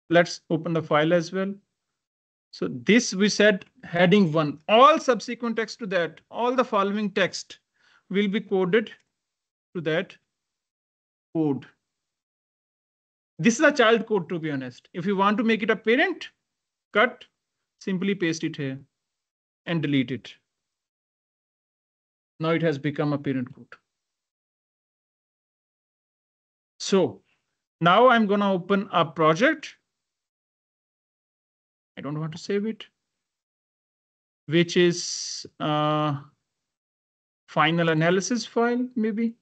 let's open the file as well. So this we said heading 1. All subsequent text to that, all the following text will be coded to that code. This is a child code, to be honest. If you want to make it a parent, cut, simply paste it here and delete it. Now it has become a parent code. So now I'm going to open a project. I don't want to save it, which is final analysis file, maybe.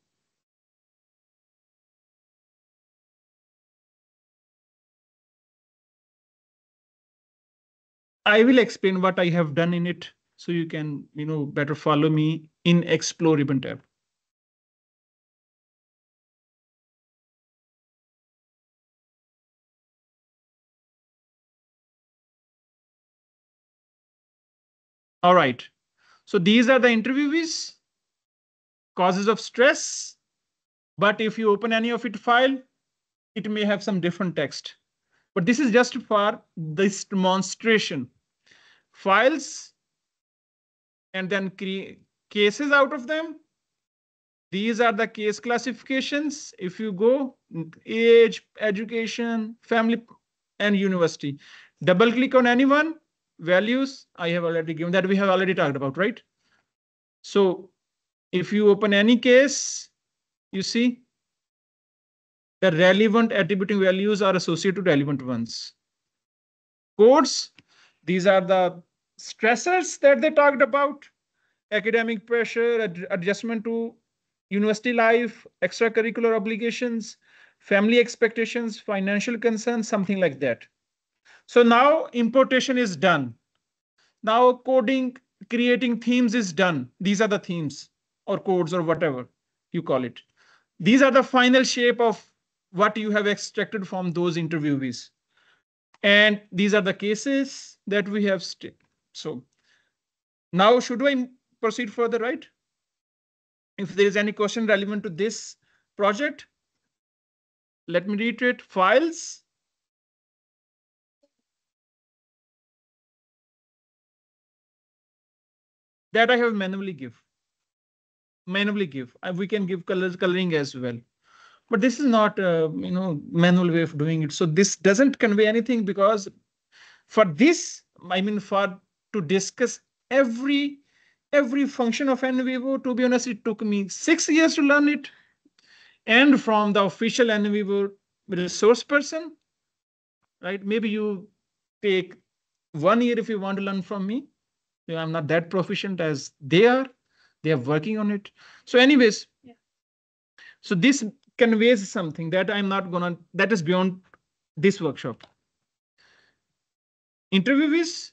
I will explain what I have done in it so you can, better follow me in Explore Ribbon tab. All right. So these are the interviewees, causes of stress. But if you open any of it file, it may have some different text. But this is just for this demonstration. Files and then create cases out of them. These are the case classifications. If you go age, education, family, and university, double click on anyone, values I have already given that we have already talked about, right? So if you open any case, you see the relevant attributing values are associated to relevant ones. Codes, these are the stressors that they talked about. Academic pressure, adjustment to university life, extracurricular obligations, family expectations, financial concerns, something like that. So now importation is done. Now coding, creating themes is done. These are the themes or codes or whatever you call it. These are the final shape of what you have extracted from those interviewees. And these are the cases that we have. So now should I proceed further, right? If there is any question relevant to this project, let me reiterate: files, that I have manually give. We can give coloring as well, but this is not manual way of doing it. So this doesn't convey anything, because for this, for to discuss every function of NVivo, to be honest, it took me 6 years to learn it. And from the official NVivo resource person, right? Maybe you take 1 year if you want to learn from me. I'm not that proficient as they are. They are working on it. So anyways, yeah. So this conveys something that that is beyond this workshop. Interviewees,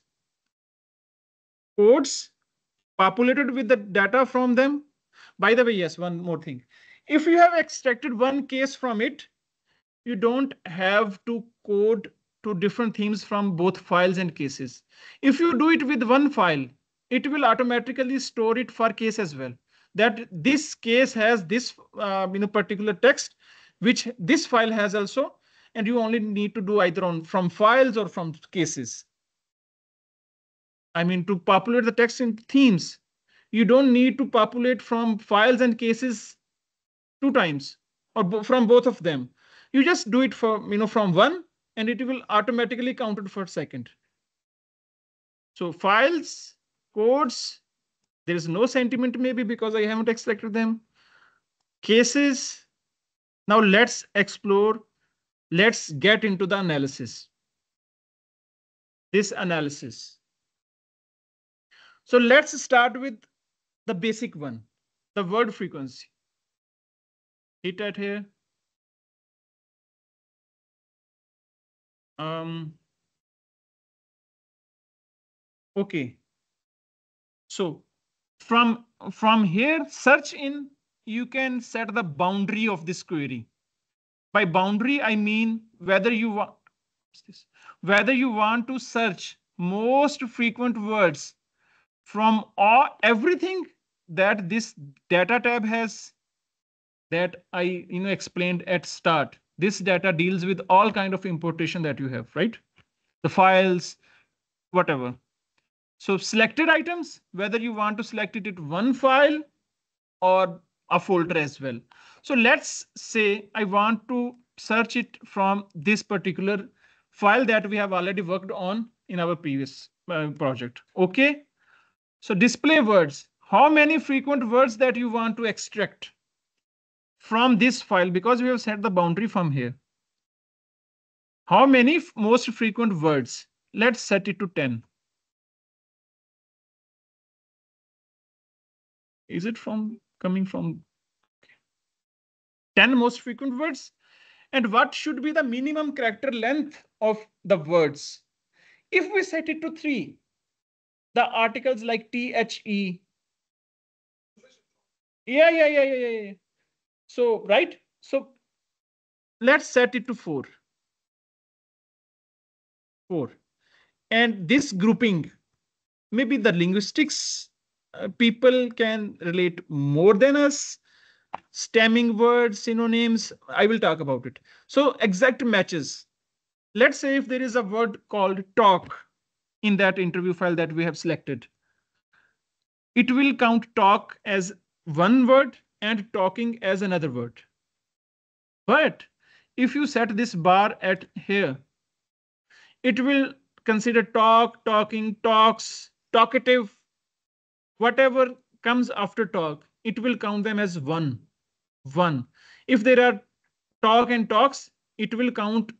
codes populated with the data from them. By the way, yes, one more thing. If you have extracted one case from it, you don't have to code to different themes from both files and cases. If you do it with one file, it will automatically store it for case as well. That this case has this particular text, which this file has also, and you only need to do either from files or from cases. To populate the text in themes, you don't need to populate from files and cases 2 times or from both of them. You just do it from one, and it will automatically count it for second. So files, codes, there is no sentiment maybe because I haven't extracted them. Cases. Now let's explore. Let's get into the analysis. This analysis. So let's start with the basic one, the word frequency. Hit at here. Okay. So from here, search in, you can set the boundary of this query. By boundary, I mean whether you want to search most frequent words from everything that this data tab has, that I explained at start. This data deals with all kind of importation that you have, right? The files, whatever. So selected items, whether you want to select it in one file or a folder as well. So let's say I want to search it from this particular file that we have already worked on in our previous project. Okay. So display words, how many frequent words that you want to extract from this file, because we have set the boundary from here. How many most frequent words? Let's set it to 10. Is it coming from 10 most frequent words? And what should be the minimum character length of the words? If we set it to 3, the articles like THE. Yeah. So, right? So let's set it to 4. 4. And this grouping, maybe the linguistics people can relate more than us. Stemming words, synonyms, I will talk about it. So exact matches. Let's say if there is a word called talk in that interview file that we have selected, it will count talk as one word and talking as another word. But if you set this bar at here, it will consider talk, talking, talks, talkative, whatever comes after talk, it will count them as one. If there are talk and talks, it will count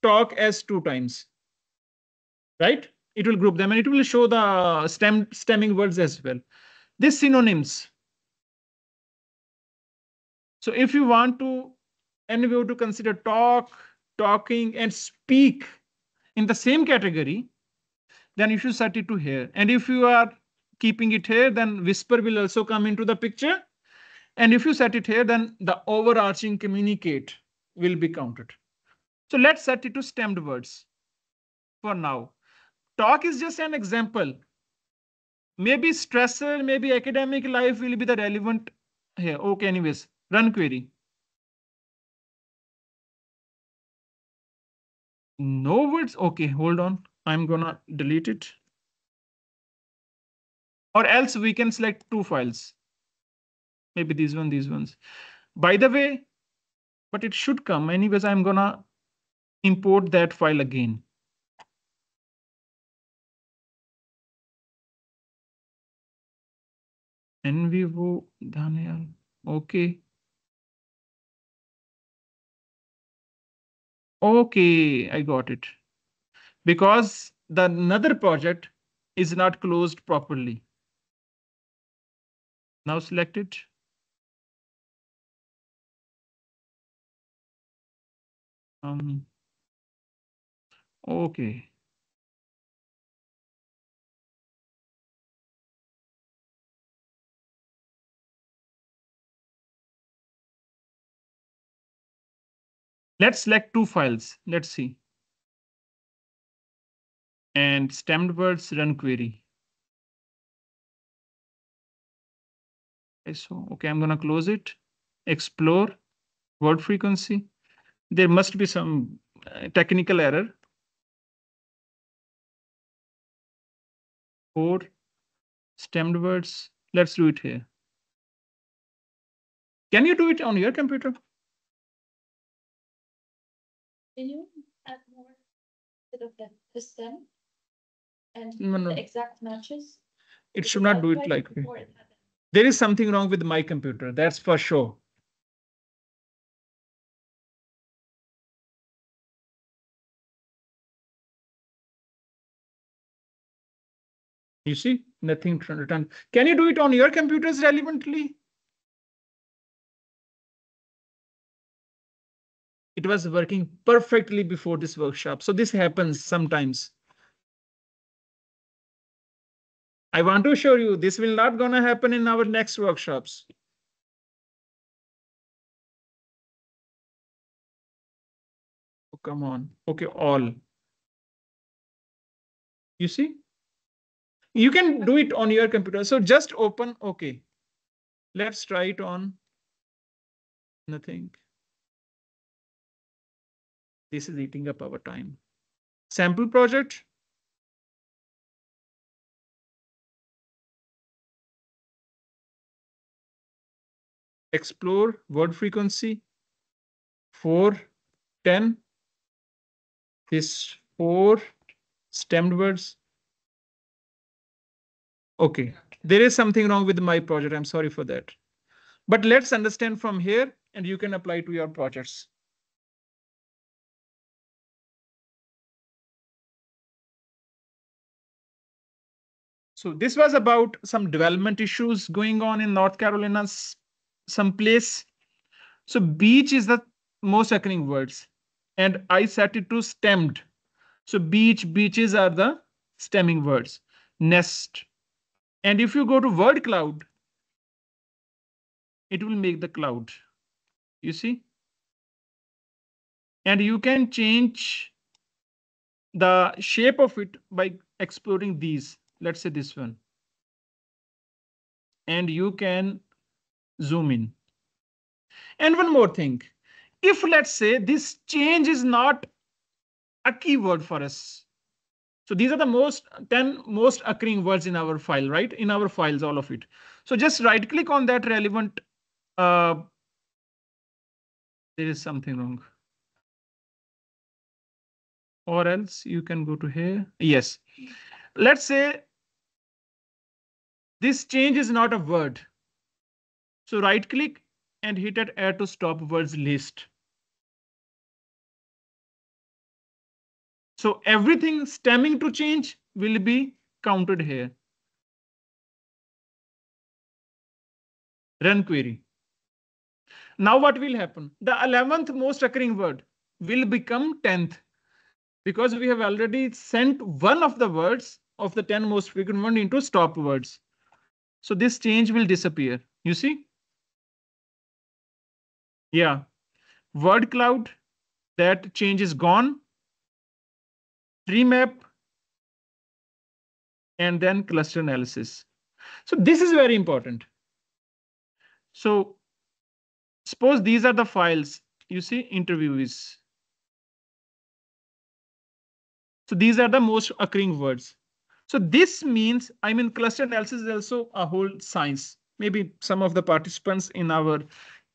talk as 2 times. Right? It will group them and it will show the stemming words as well. These synonyms. So if you want to NVivo to consider talk, talking, and speak in the same category, then you should set it to here. And if you are keeping it here, then whisper will also come into the picture. And if you set it here, then the overarching communicate will be counted. So let's set it to stemmed words for now. Talk is just an example. Maybe stressor, maybe academic life will be the relevant here. Okay, anyways, run query. No words. Okay, hold on. I'm gonna delete it. Or else we can select 2 files. Maybe these ones. By the way, but it should come. Anyways, I'm gonna import that file again. NVivo, Daniel. Okay. Okay, I got it. Because the another project is not closed properly. Now select it. Okay. Let's select 2 files. Let's see. And stemmed words, run query. So, okay, I'm gonna close it. Explore word frequency. There must be some technical error. 4 stemmed words. Let's do it here. Can you do it on your computer? Can you add more bit of the stem and No. the exact matches? It should not do it like that. There is something wrong with my computer. That's for sure. You see, nothing returned. Can you do it on your computers relevantly? It was working perfectly before this workshop. So this happens sometimes. I want to show you this will not gonna happen in our next workshops. Oh, come on. Okay, all. You see? You can do it on your computer. So just open. Okay. Let's try it on nothing. This is eating up our time. Sample project. Explore word frequency. 410. This 4 stemmed words. Okay. There is something wrong with my project. I'm sorry for that. But let's understand from here and you can apply to your projects. So this was about some development issues going on in North Carolina's some place. So beach is the most occurring words and I set it to stemmed. So beaches are the stemming words. Nest. And if you go to word cloud, it will make the cloud. You see? And you can change the shape of it by exploring these. Let's say this one. And you can zoom in. And one more thing. If let's say this change is not a keyword for us. So these are the 10 most occurring words in our file, right? In our files, all of it. So just right click on that relevant. There is something wrong. Or else you can go to here. Yes. Let's say this change is not a word. So right click and hit at add to stop words list. So everything stemming to change will be counted here. Run query. Now what will happen? The 11th most occurring word will become 10th because we have already sent one of the words of the 10 most frequent ones into stop words. So this change will disappear. You see? Yeah. Word cloud, that change is gone. Tree map, and then cluster analysis. So this is very important. So suppose these are the files. You see interviewees. So these are the most occurring words. So this means, I mean, cluster analysis is also a whole science. Maybe some of the participants in our,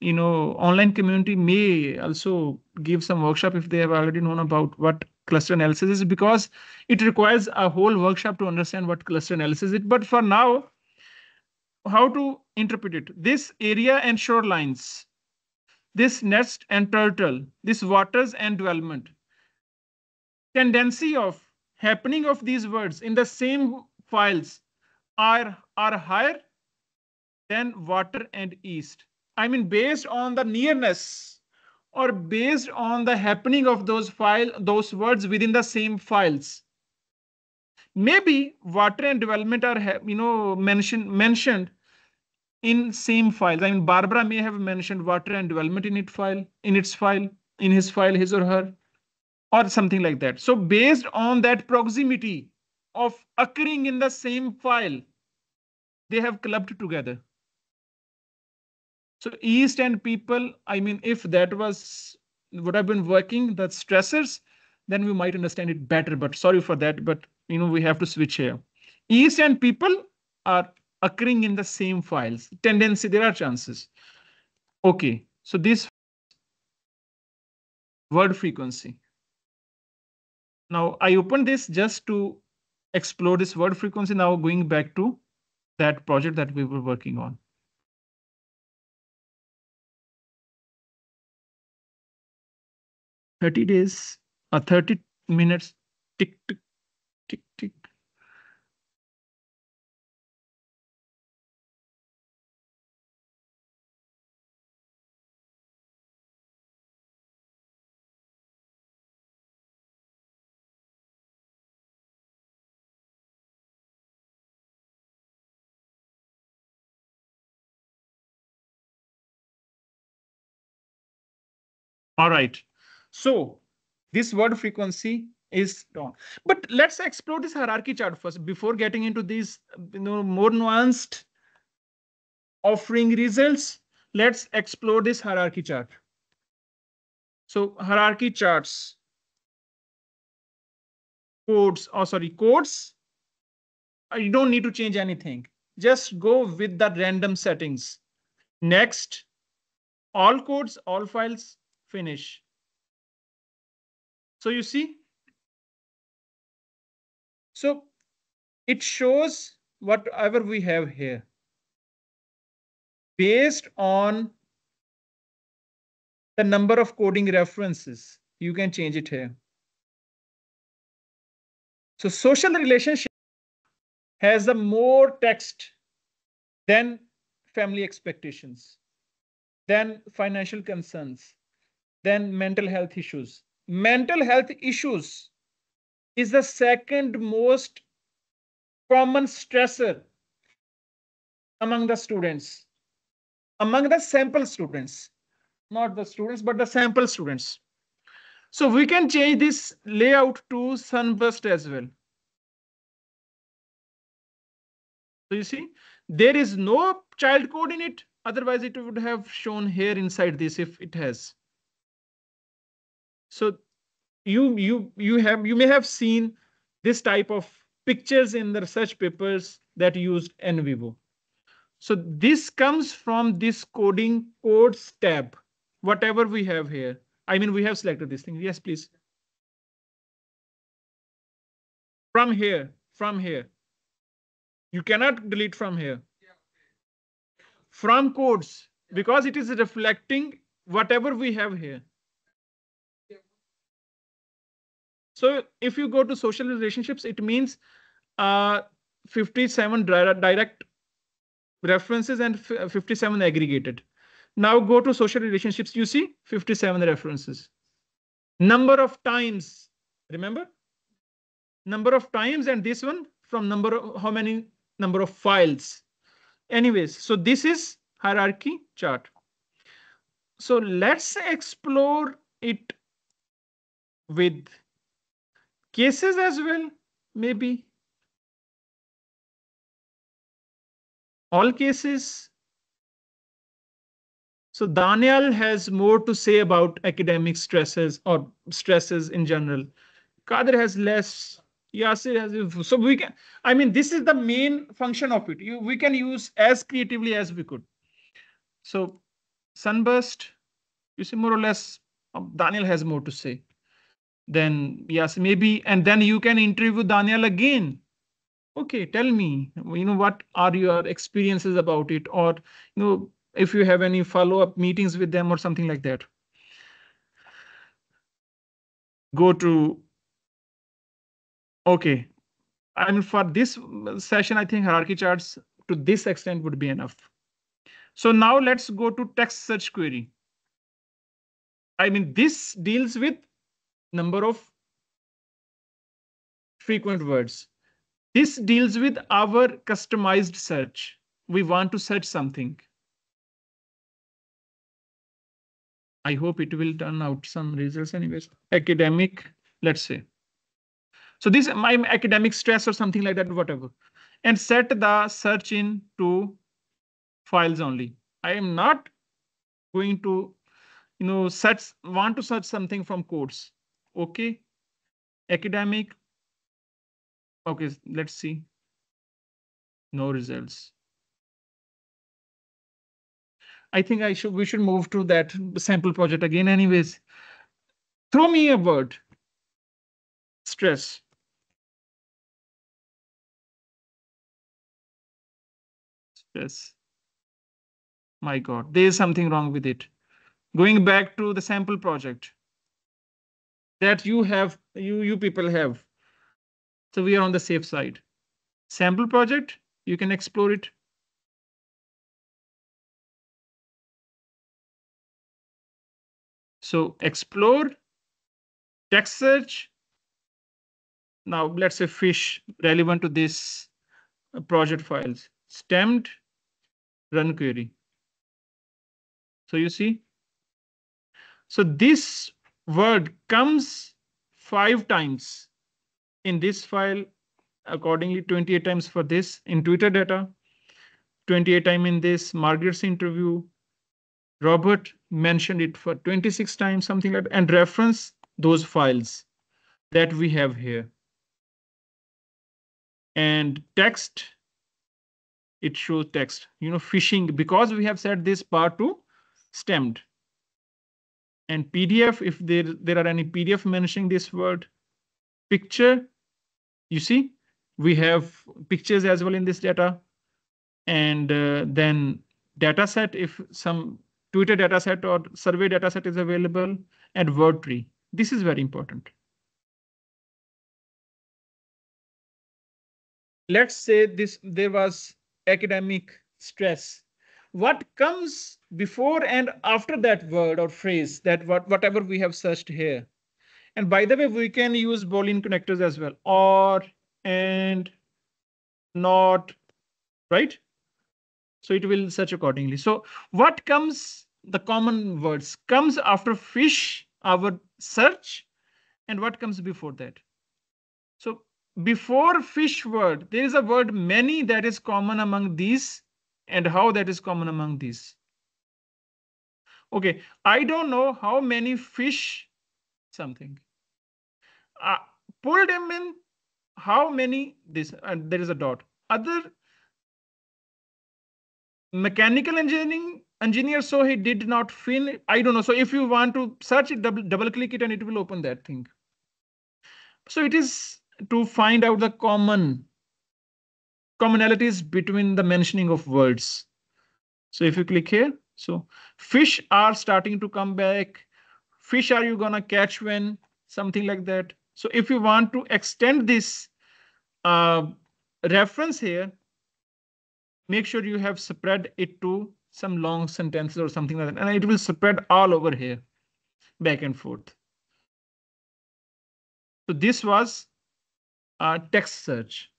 online community may also give some workshop if they have already known about what cluster analysis is, because it requires a whole workshop to understand what cluster analysis is. But for now, how to interpret it? This area and shorelines, this nest and turtle, this waters and development. Tendency of happening of these words in the same files are higher than water and east. I mean, based on the nearness or based on the happening of those words within the same files. Maybe water and development are mentioned in same files. I mean, Barbara may have mentioned water and development in his file, his or her, or something like that. So based on that proximity of occurring in the same file, they have clubbed together. So East and people, I mean, if that would have been working, the stressors, then we might understand it better. But sorry for that. But we have to switch here. East and people are occurring in the same files. Tendency, there are chances. Okay, so this word frequency. Now I opened this just to explore this word frequency. Now going back to that project that we were working on. 30 days or 30 minutes, tick, tick, tick, tick. All right. So this word frequency is wrong. But let's explore this hierarchy chart first before getting into these more nuanced offering results. Let's explore this hierarchy chart. So hierarchy charts, codes, codes. You don't need to change anything. Just go with the random settings. Next, all codes, all files, finish. So you see, so it shows whatever we have here based on the number of coding references. You can change it here. So social relationship has the more text than family expectations, then financial concerns, then mental health issues. Mental health issues is the second most common stressor among the students, among the sample students, not the students, but the sample students. So we can change this layout to sunburst as well. So you see, there is no child code in it. Otherwise, it would have shown here inside this if it has. So you may have seen this type of pictures in the research papers that used NVivo. So this comes from this coding codes tab, whatever we have here. I mean, we have selected this thing. Yes, please. From here. You cannot delete from here. From codes, because it is reflecting whatever we have here. So if you go to social relationships, it means 57 direct references and 57 aggregated. Now go to social relationships, you see 57 references. Number of times, remember? Number of times, and this one from how many number of files. Anyways, so this is hierarchy chart. So let's explore it with cases as well, maybe. All cases. So Daniel has more to say about academic stresses or stresses in general. Kader has less. Yasir has. So we can, I mean, this is the main function of it. We can use as creatively as we could. So sunburst, you see, more or less, Daniel has more to say. Then yes, maybe, and then you can interview Daniel again. Okay, tell me, what are your experiences about it, or if you have any follow-up meetings with them or something like that. Go to, okay. I mean, for this session, I think hierarchy charts to this extent would be enough. So now let's go to text search query. I mean, this deals with number of frequent words. This deals with our customized search. We want to search something. I hope it will turn out some results anyways. Academic, let's say. So this my academic stress or something like that, whatever. And set the search in to files only. I am not going to, want to search something from codes. Okay. Academic. Okay, let's see. No results. I think we should move to that sample project again anyways. Throw me a word. Stress. Stress. My God, there is something wrong with it. Going back to the sample project that you people have. So we are on the safe side. Sample project, you can explore it. So explore, text search. Now let's say fish relevant to this project files. Stemmed, run query. So you see. So this word comes 5 times in this file, accordingly 28 times for this in Twitter data, 28 times in this Margaret's interview. Robert mentioned it for 26 times, something like that, and reference those files that we have here. And text, it shows text, phishing, because we have set this bar to stemmed. And PDF, if there are any PDF mentioning this word. Picture, you see, we have pictures as well in this data. And then data set, if some Twitter data set or survey data set is available, and word tree. This is very important. Let's say there was academic stress. What comes before and after that word or phrase, that whatever we have searched here? And by the way, we can use Boolean connectors as well, or, and, not, right? So it will search accordingly. So what comes, the common words comes after fish, our search, and what comes before that? So before fish word, there is a word many that is common among these, and how that is common among these. Okay, I don't know how many fish something. Pulled him in, how many this, and there is a dot. Other mechanical engineer, so he did not fin. I don't know. So if you want to search it, double click it and it will open that thing. So it is to find out the commonalities between the mentioning of words. So if you click here, so fish are starting to come back. Fish are you gonna catch when, something like that. So if you want to extend this reference here, make sure you have spread it to some long sentences or something like that, and it will spread all over here, back and forth. So this was text search.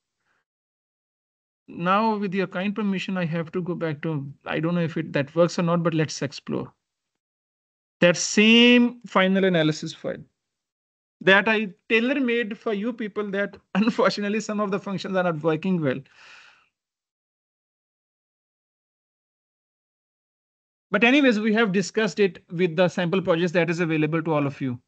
Now, with your kind permission, I have to go back to, I don't know if that works or not, but let's explore that same final analysis file that I tailor-made for you people, that unfortunately some of the functions are not working well. But anyways, we have discussed it with the sample projects that is available to all of you.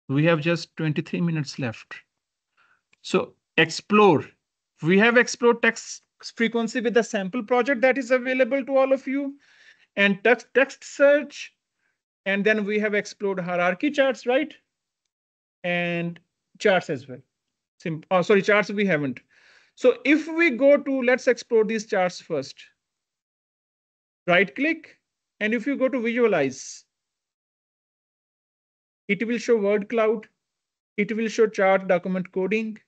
We have just 23 minutes left. So explore. We have explored text frequency with the sample project that is available to all of you, and text search. And then we have explored hierarchy charts, right? And charts as well. Sorry, charts we haven't. So if we go to, let's explore these charts first. Right click, and if you go to visualize, it will show word cloud. It will show chart document coding.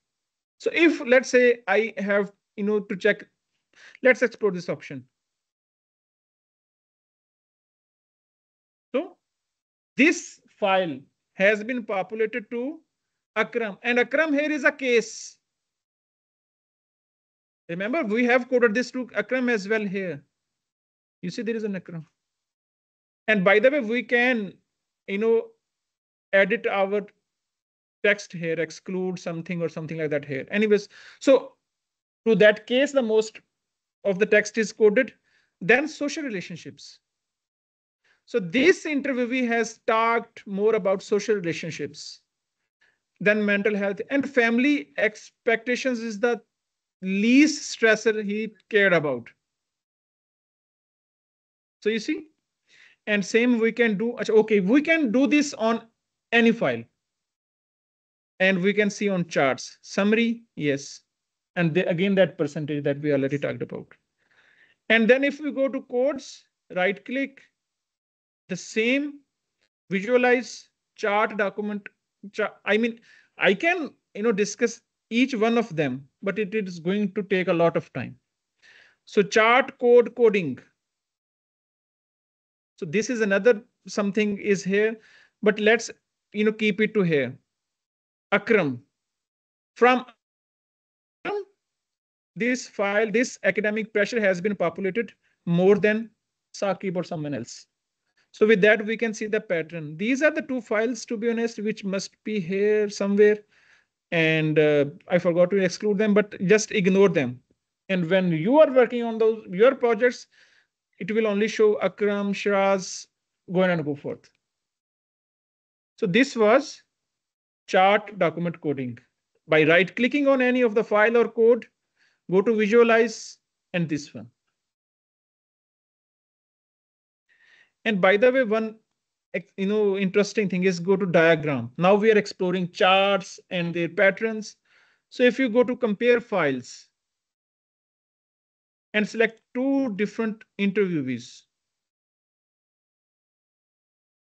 So if, let's say, I have, to check, let's explore this option. So this file has been populated to Akram, and Akram here is a case. Remember, we have coded this to Akram as well here. You see, there is an Akram. And by the way, we can, edit our text here, exclude something or something like that here. Anyways, so to that case, the most of the text is coded. Then social relationships. So this interviewee has talked more about social relationships than mental health, and family expectations is the least stressor he cared about. So you see, and same we can do. Okay, we can do this on any file. And we can see on charts, summary, yes. And again, that percentage that we already talked about. And then if we go to codes, right click, the same, visualize, chart, document. I can, discuss each one of them, but it is going to take a lot of time. So chart code coding. So this is another something is here, but let's, keep it to here. Akram. From this file, this academic pressure has been populated more than Saqib or someone else. So with that, we can see the pattern. These are the two files, to be honest, which must be here somewhere. And I forgot to exclude them, but just ignore them. And when you are working on those your projects, it will only show Akram, Shiraz, go on and go forth. So this was chart document coding. By right-clicking on any of the file or code, go to visualize and this one. And by the way, one interesting thing is go to diagram. Now we are exploring charts and their patterns. So if you go to compare files and select two different interviewees.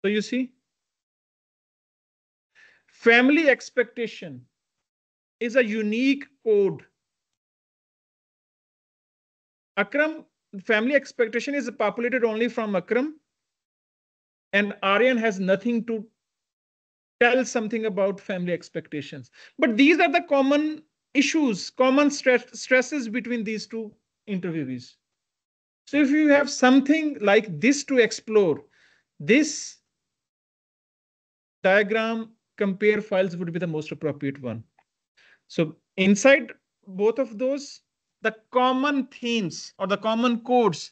So you see, family expectation is a unique code. Akram, family expectation is populated only from Akram, and Aryan has nothing to tell something about family expectations. But these are the common issues, common stresses between these two interviewees. So if you have something like this to explore, this diagram compare files would be the most appropriate one. So inside both of those, the common themes or the common codes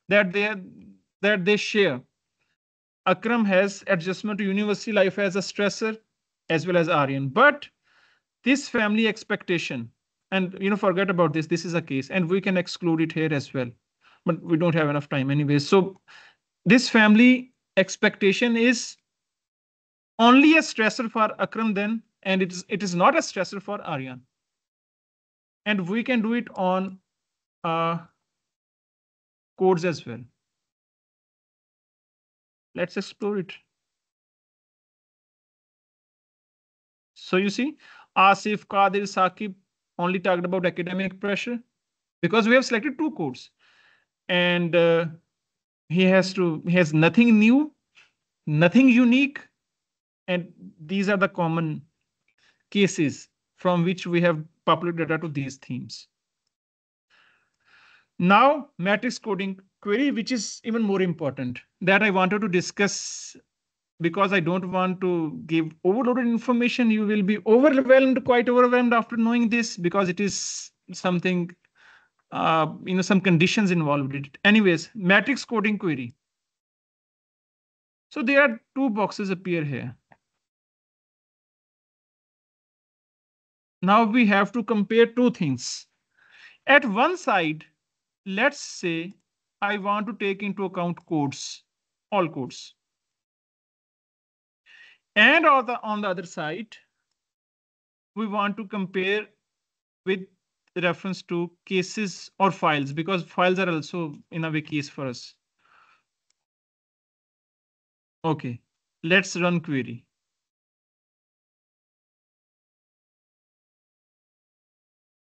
that they share. Akram has adjustment to university life as a stressor, as well as Aryan. But this family expectation, and forget about this. This is a case, and we can exclude it here as well. But we don't have enough time anyway. So this family expectation is only a stressor for Akram then, and it is not a stressor for Aryan. And we can do it on codes as well. Let's explore it. So you see, Asif, Qadir, Saqib only talked about academic pressure because we have selected two codes, and he has nothing new, nothing unique, and these are the common cases from which we have populated data to these themes. Now, matrix coding query, which is even more important, that I wanted to discuss because I don't want to give overloaded information. You will be quite overwhelmed after knowing this because it is something, some conditions involved with it. Anyways, matrix coding query. So there are two boxes appear here. Now we have to compare two things. At one side, let's say I want to take into account codes, all codes. And on the other side, we want to compare with reference to cases or files, because files are also in a way case for us. Okay, let's run query.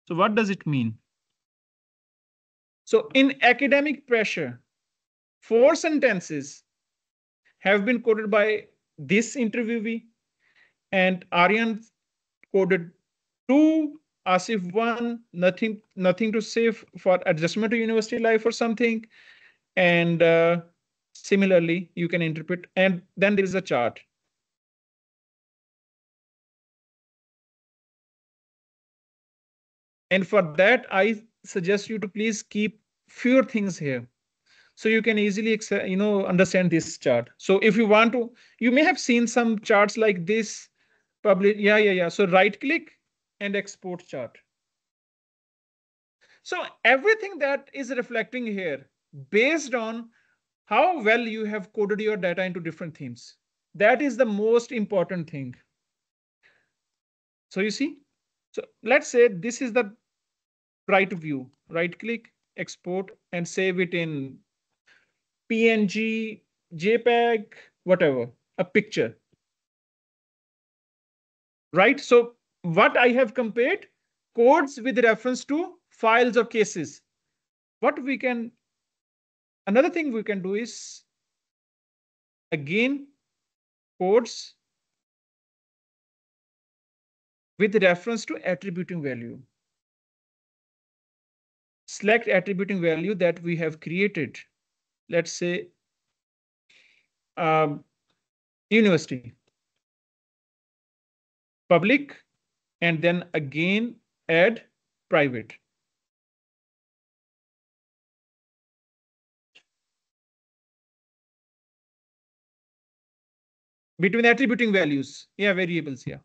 So what does it mean? So in academic pressure, 4 sentences have been coded by this interviewee, and Aryan coded 2, Asif 1, nothing to say for adjustment to university life or something. And similarly, you can interpret, and then there is a chart. And for that, I suggest you to please keep fewer things here, so you can easily understand this chart. So if you want to, you may have seen some charts like this. Probably, yeah. So right click and export chart. So everything that is reflecting here based on how well you have coded your data into different themes. That is the most important thing. So you see, so let's say this is the right view, right click, export, and save it in PNG, JPEG, whatever, a picture. Right? So what I have compared, codes with reference to files or cases. Another thing we can do is, again, codes with reference to attributing value. select attributing value that we have created. Let's say university, public, and then again add private. Between attributing values, yeah, variables, yeah.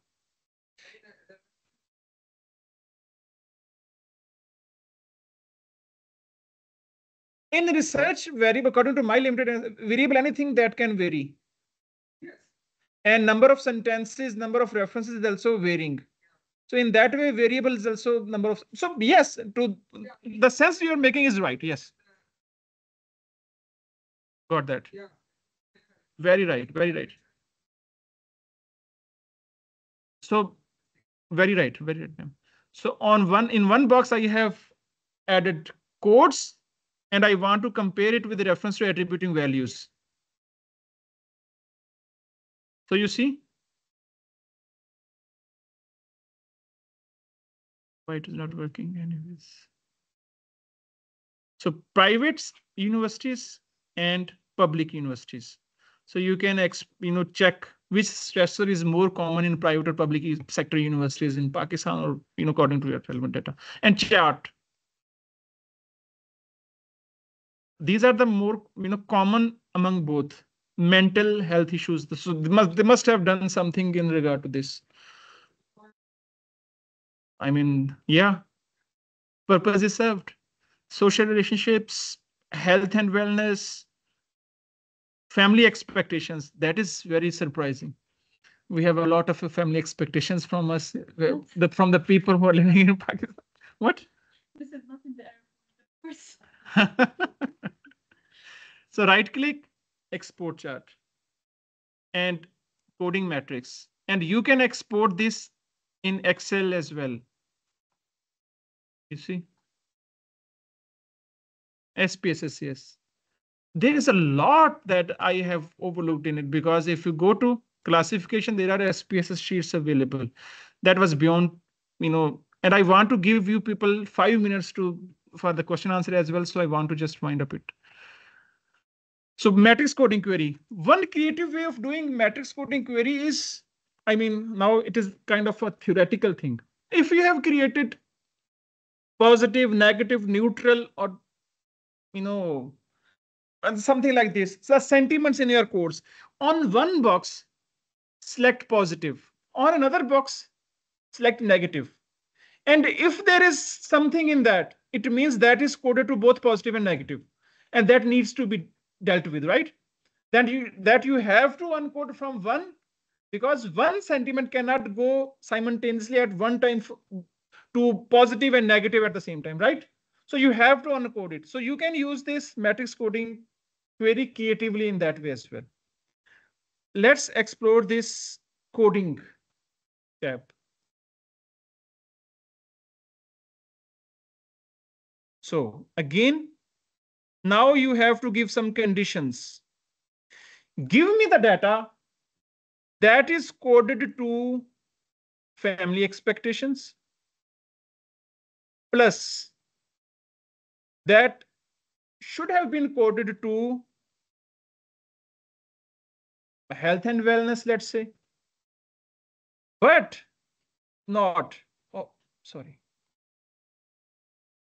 In research, variable, according to my limited variable, anything that can vary. Yes. And number of sentences, number of references is also varying. So in that way, variable is also number of. So yes, to the sense you're making is right. Yes. Got that. Yeah. Very right. Very right. So very right. Very right. Ma'am. So in one box, I have added codes, and I want to compare it with the reference to attributing values. So you see, why it is not working anyways. So private universities and public universities. So you can check which stressor is more common in private or public sector universities in Pakistan, or according to your relevant data, and chart. These are the more common among both. Mental health issues. So they must have done something in regard to this. I mean, yeah, purpose is served. Social relationships, health and wellness, family expectations. That is very surprising. We have a lot of family expectations from us, from the people who are living in Pakistan. What? This is not in the air. So right click, export chart, and coding matrix. And you can export this in Excel as well. You see? SPSS, yes. There is a lot that I have overlooked in it, because if you go to classification, there are SPSS sheets available. That was beyond, and I want to give you people 5 minutes for the question answer as well. So I want to just wind up it. So matrix coding query. One creative way of doing matrix coding query is, now it is kind of a theoretical thing. If you have created positive, negative, neutral, or, and something like this, so sentiments in your codes, on one box, select positive. On another box, select negative. And if there is something in that, it means that is coded to both positive and negative. And that needs to be dealt with, right? Then you have to uncode from one, because one sentiment cannot go simultaneously at one time to positive and negative at the same time, right? So you have to uncode it. So you can use this matrix coding very creatively in that way as well. Let's explore this coding tab. So again, now you have to give some conditions. Give me the data that is coded to family expectations, plus that should have been coded to health and wellness, let's say, but not, oh, sorry,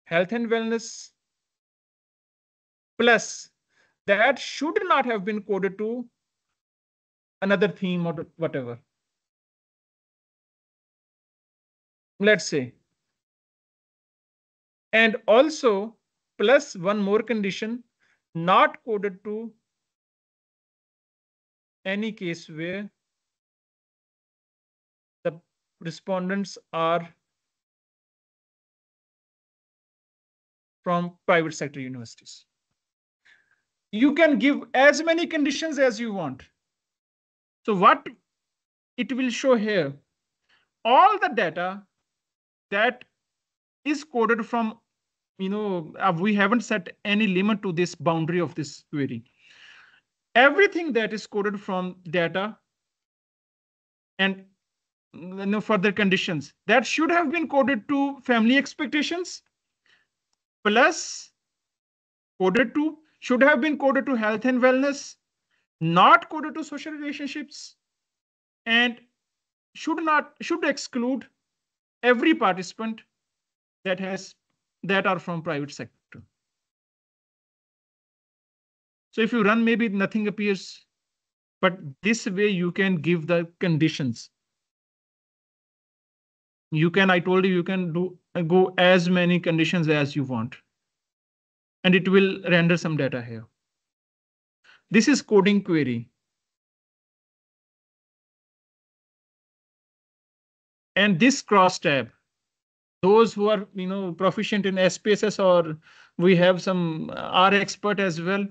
health and wellness, plus that should not have been coded to another theme or whatever. Let's say, and also plus one more condition, not coded to any case where the respondents are from private sector universities. You can give as many conditions as you want. So what it will show here, all the data that is coded from, we haven't set any limit to this boundary of this query. Everything that is coded from data and further conditions that should have been coded to family expectations, plus coded to, should have been coded to health and wellness, not coded to social relationships, and should exclude every participant that are from private sector. So if you run, maybe nothing appears, but this way you can give the conditions. You can, I told you can go as many conditions as you want, and it will render some data here. This is coding query. And this cross tab, those who are proficient in SPSS, or we have some R expert as well.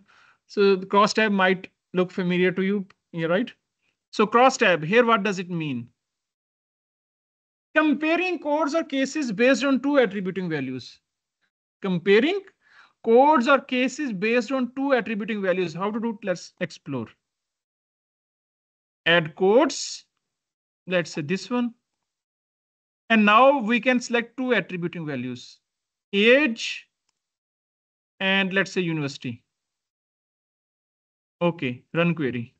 So the cross tab might look familiar to you, right? So cross tab here, what does it mean? Comparing codes or cases based on two attributing values. Comparing codes or cases based on two attributing values. How to do it? Let's explore. Add codes. Let's say this one. And now we can select two attributing values, age and let's say university. Okay, run query.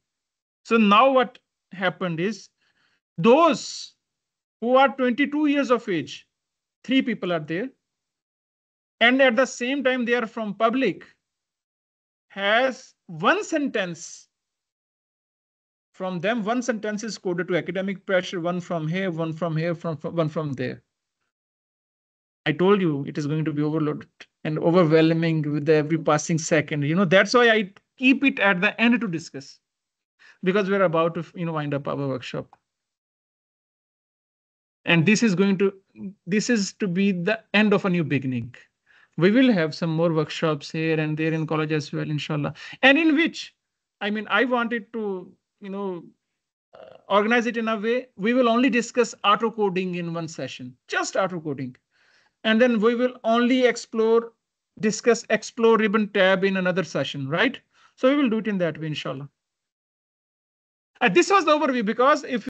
So now what happened is those who are 22 years of age, 3 people are there. And at the same time, they are from public, has one sentence from them. One sentence is coded to academic pressure, one from here, one from here, one from there. I told you it is going to be overloaded and overwhelming with every passing second. That's why I keep it at the end to discuss, because we're about to wind up our workshop. And this is to be the end of a new beginning. We will have some more workshops here and there in college as well, inshallah. And in which, I wanted to, organize it in a way, we will only discuss auto coding in one session, just auto coding. And then we will only discuss explore ribbon tab in another session, right? So we will do it in that way, inshallah. This was the overview, because if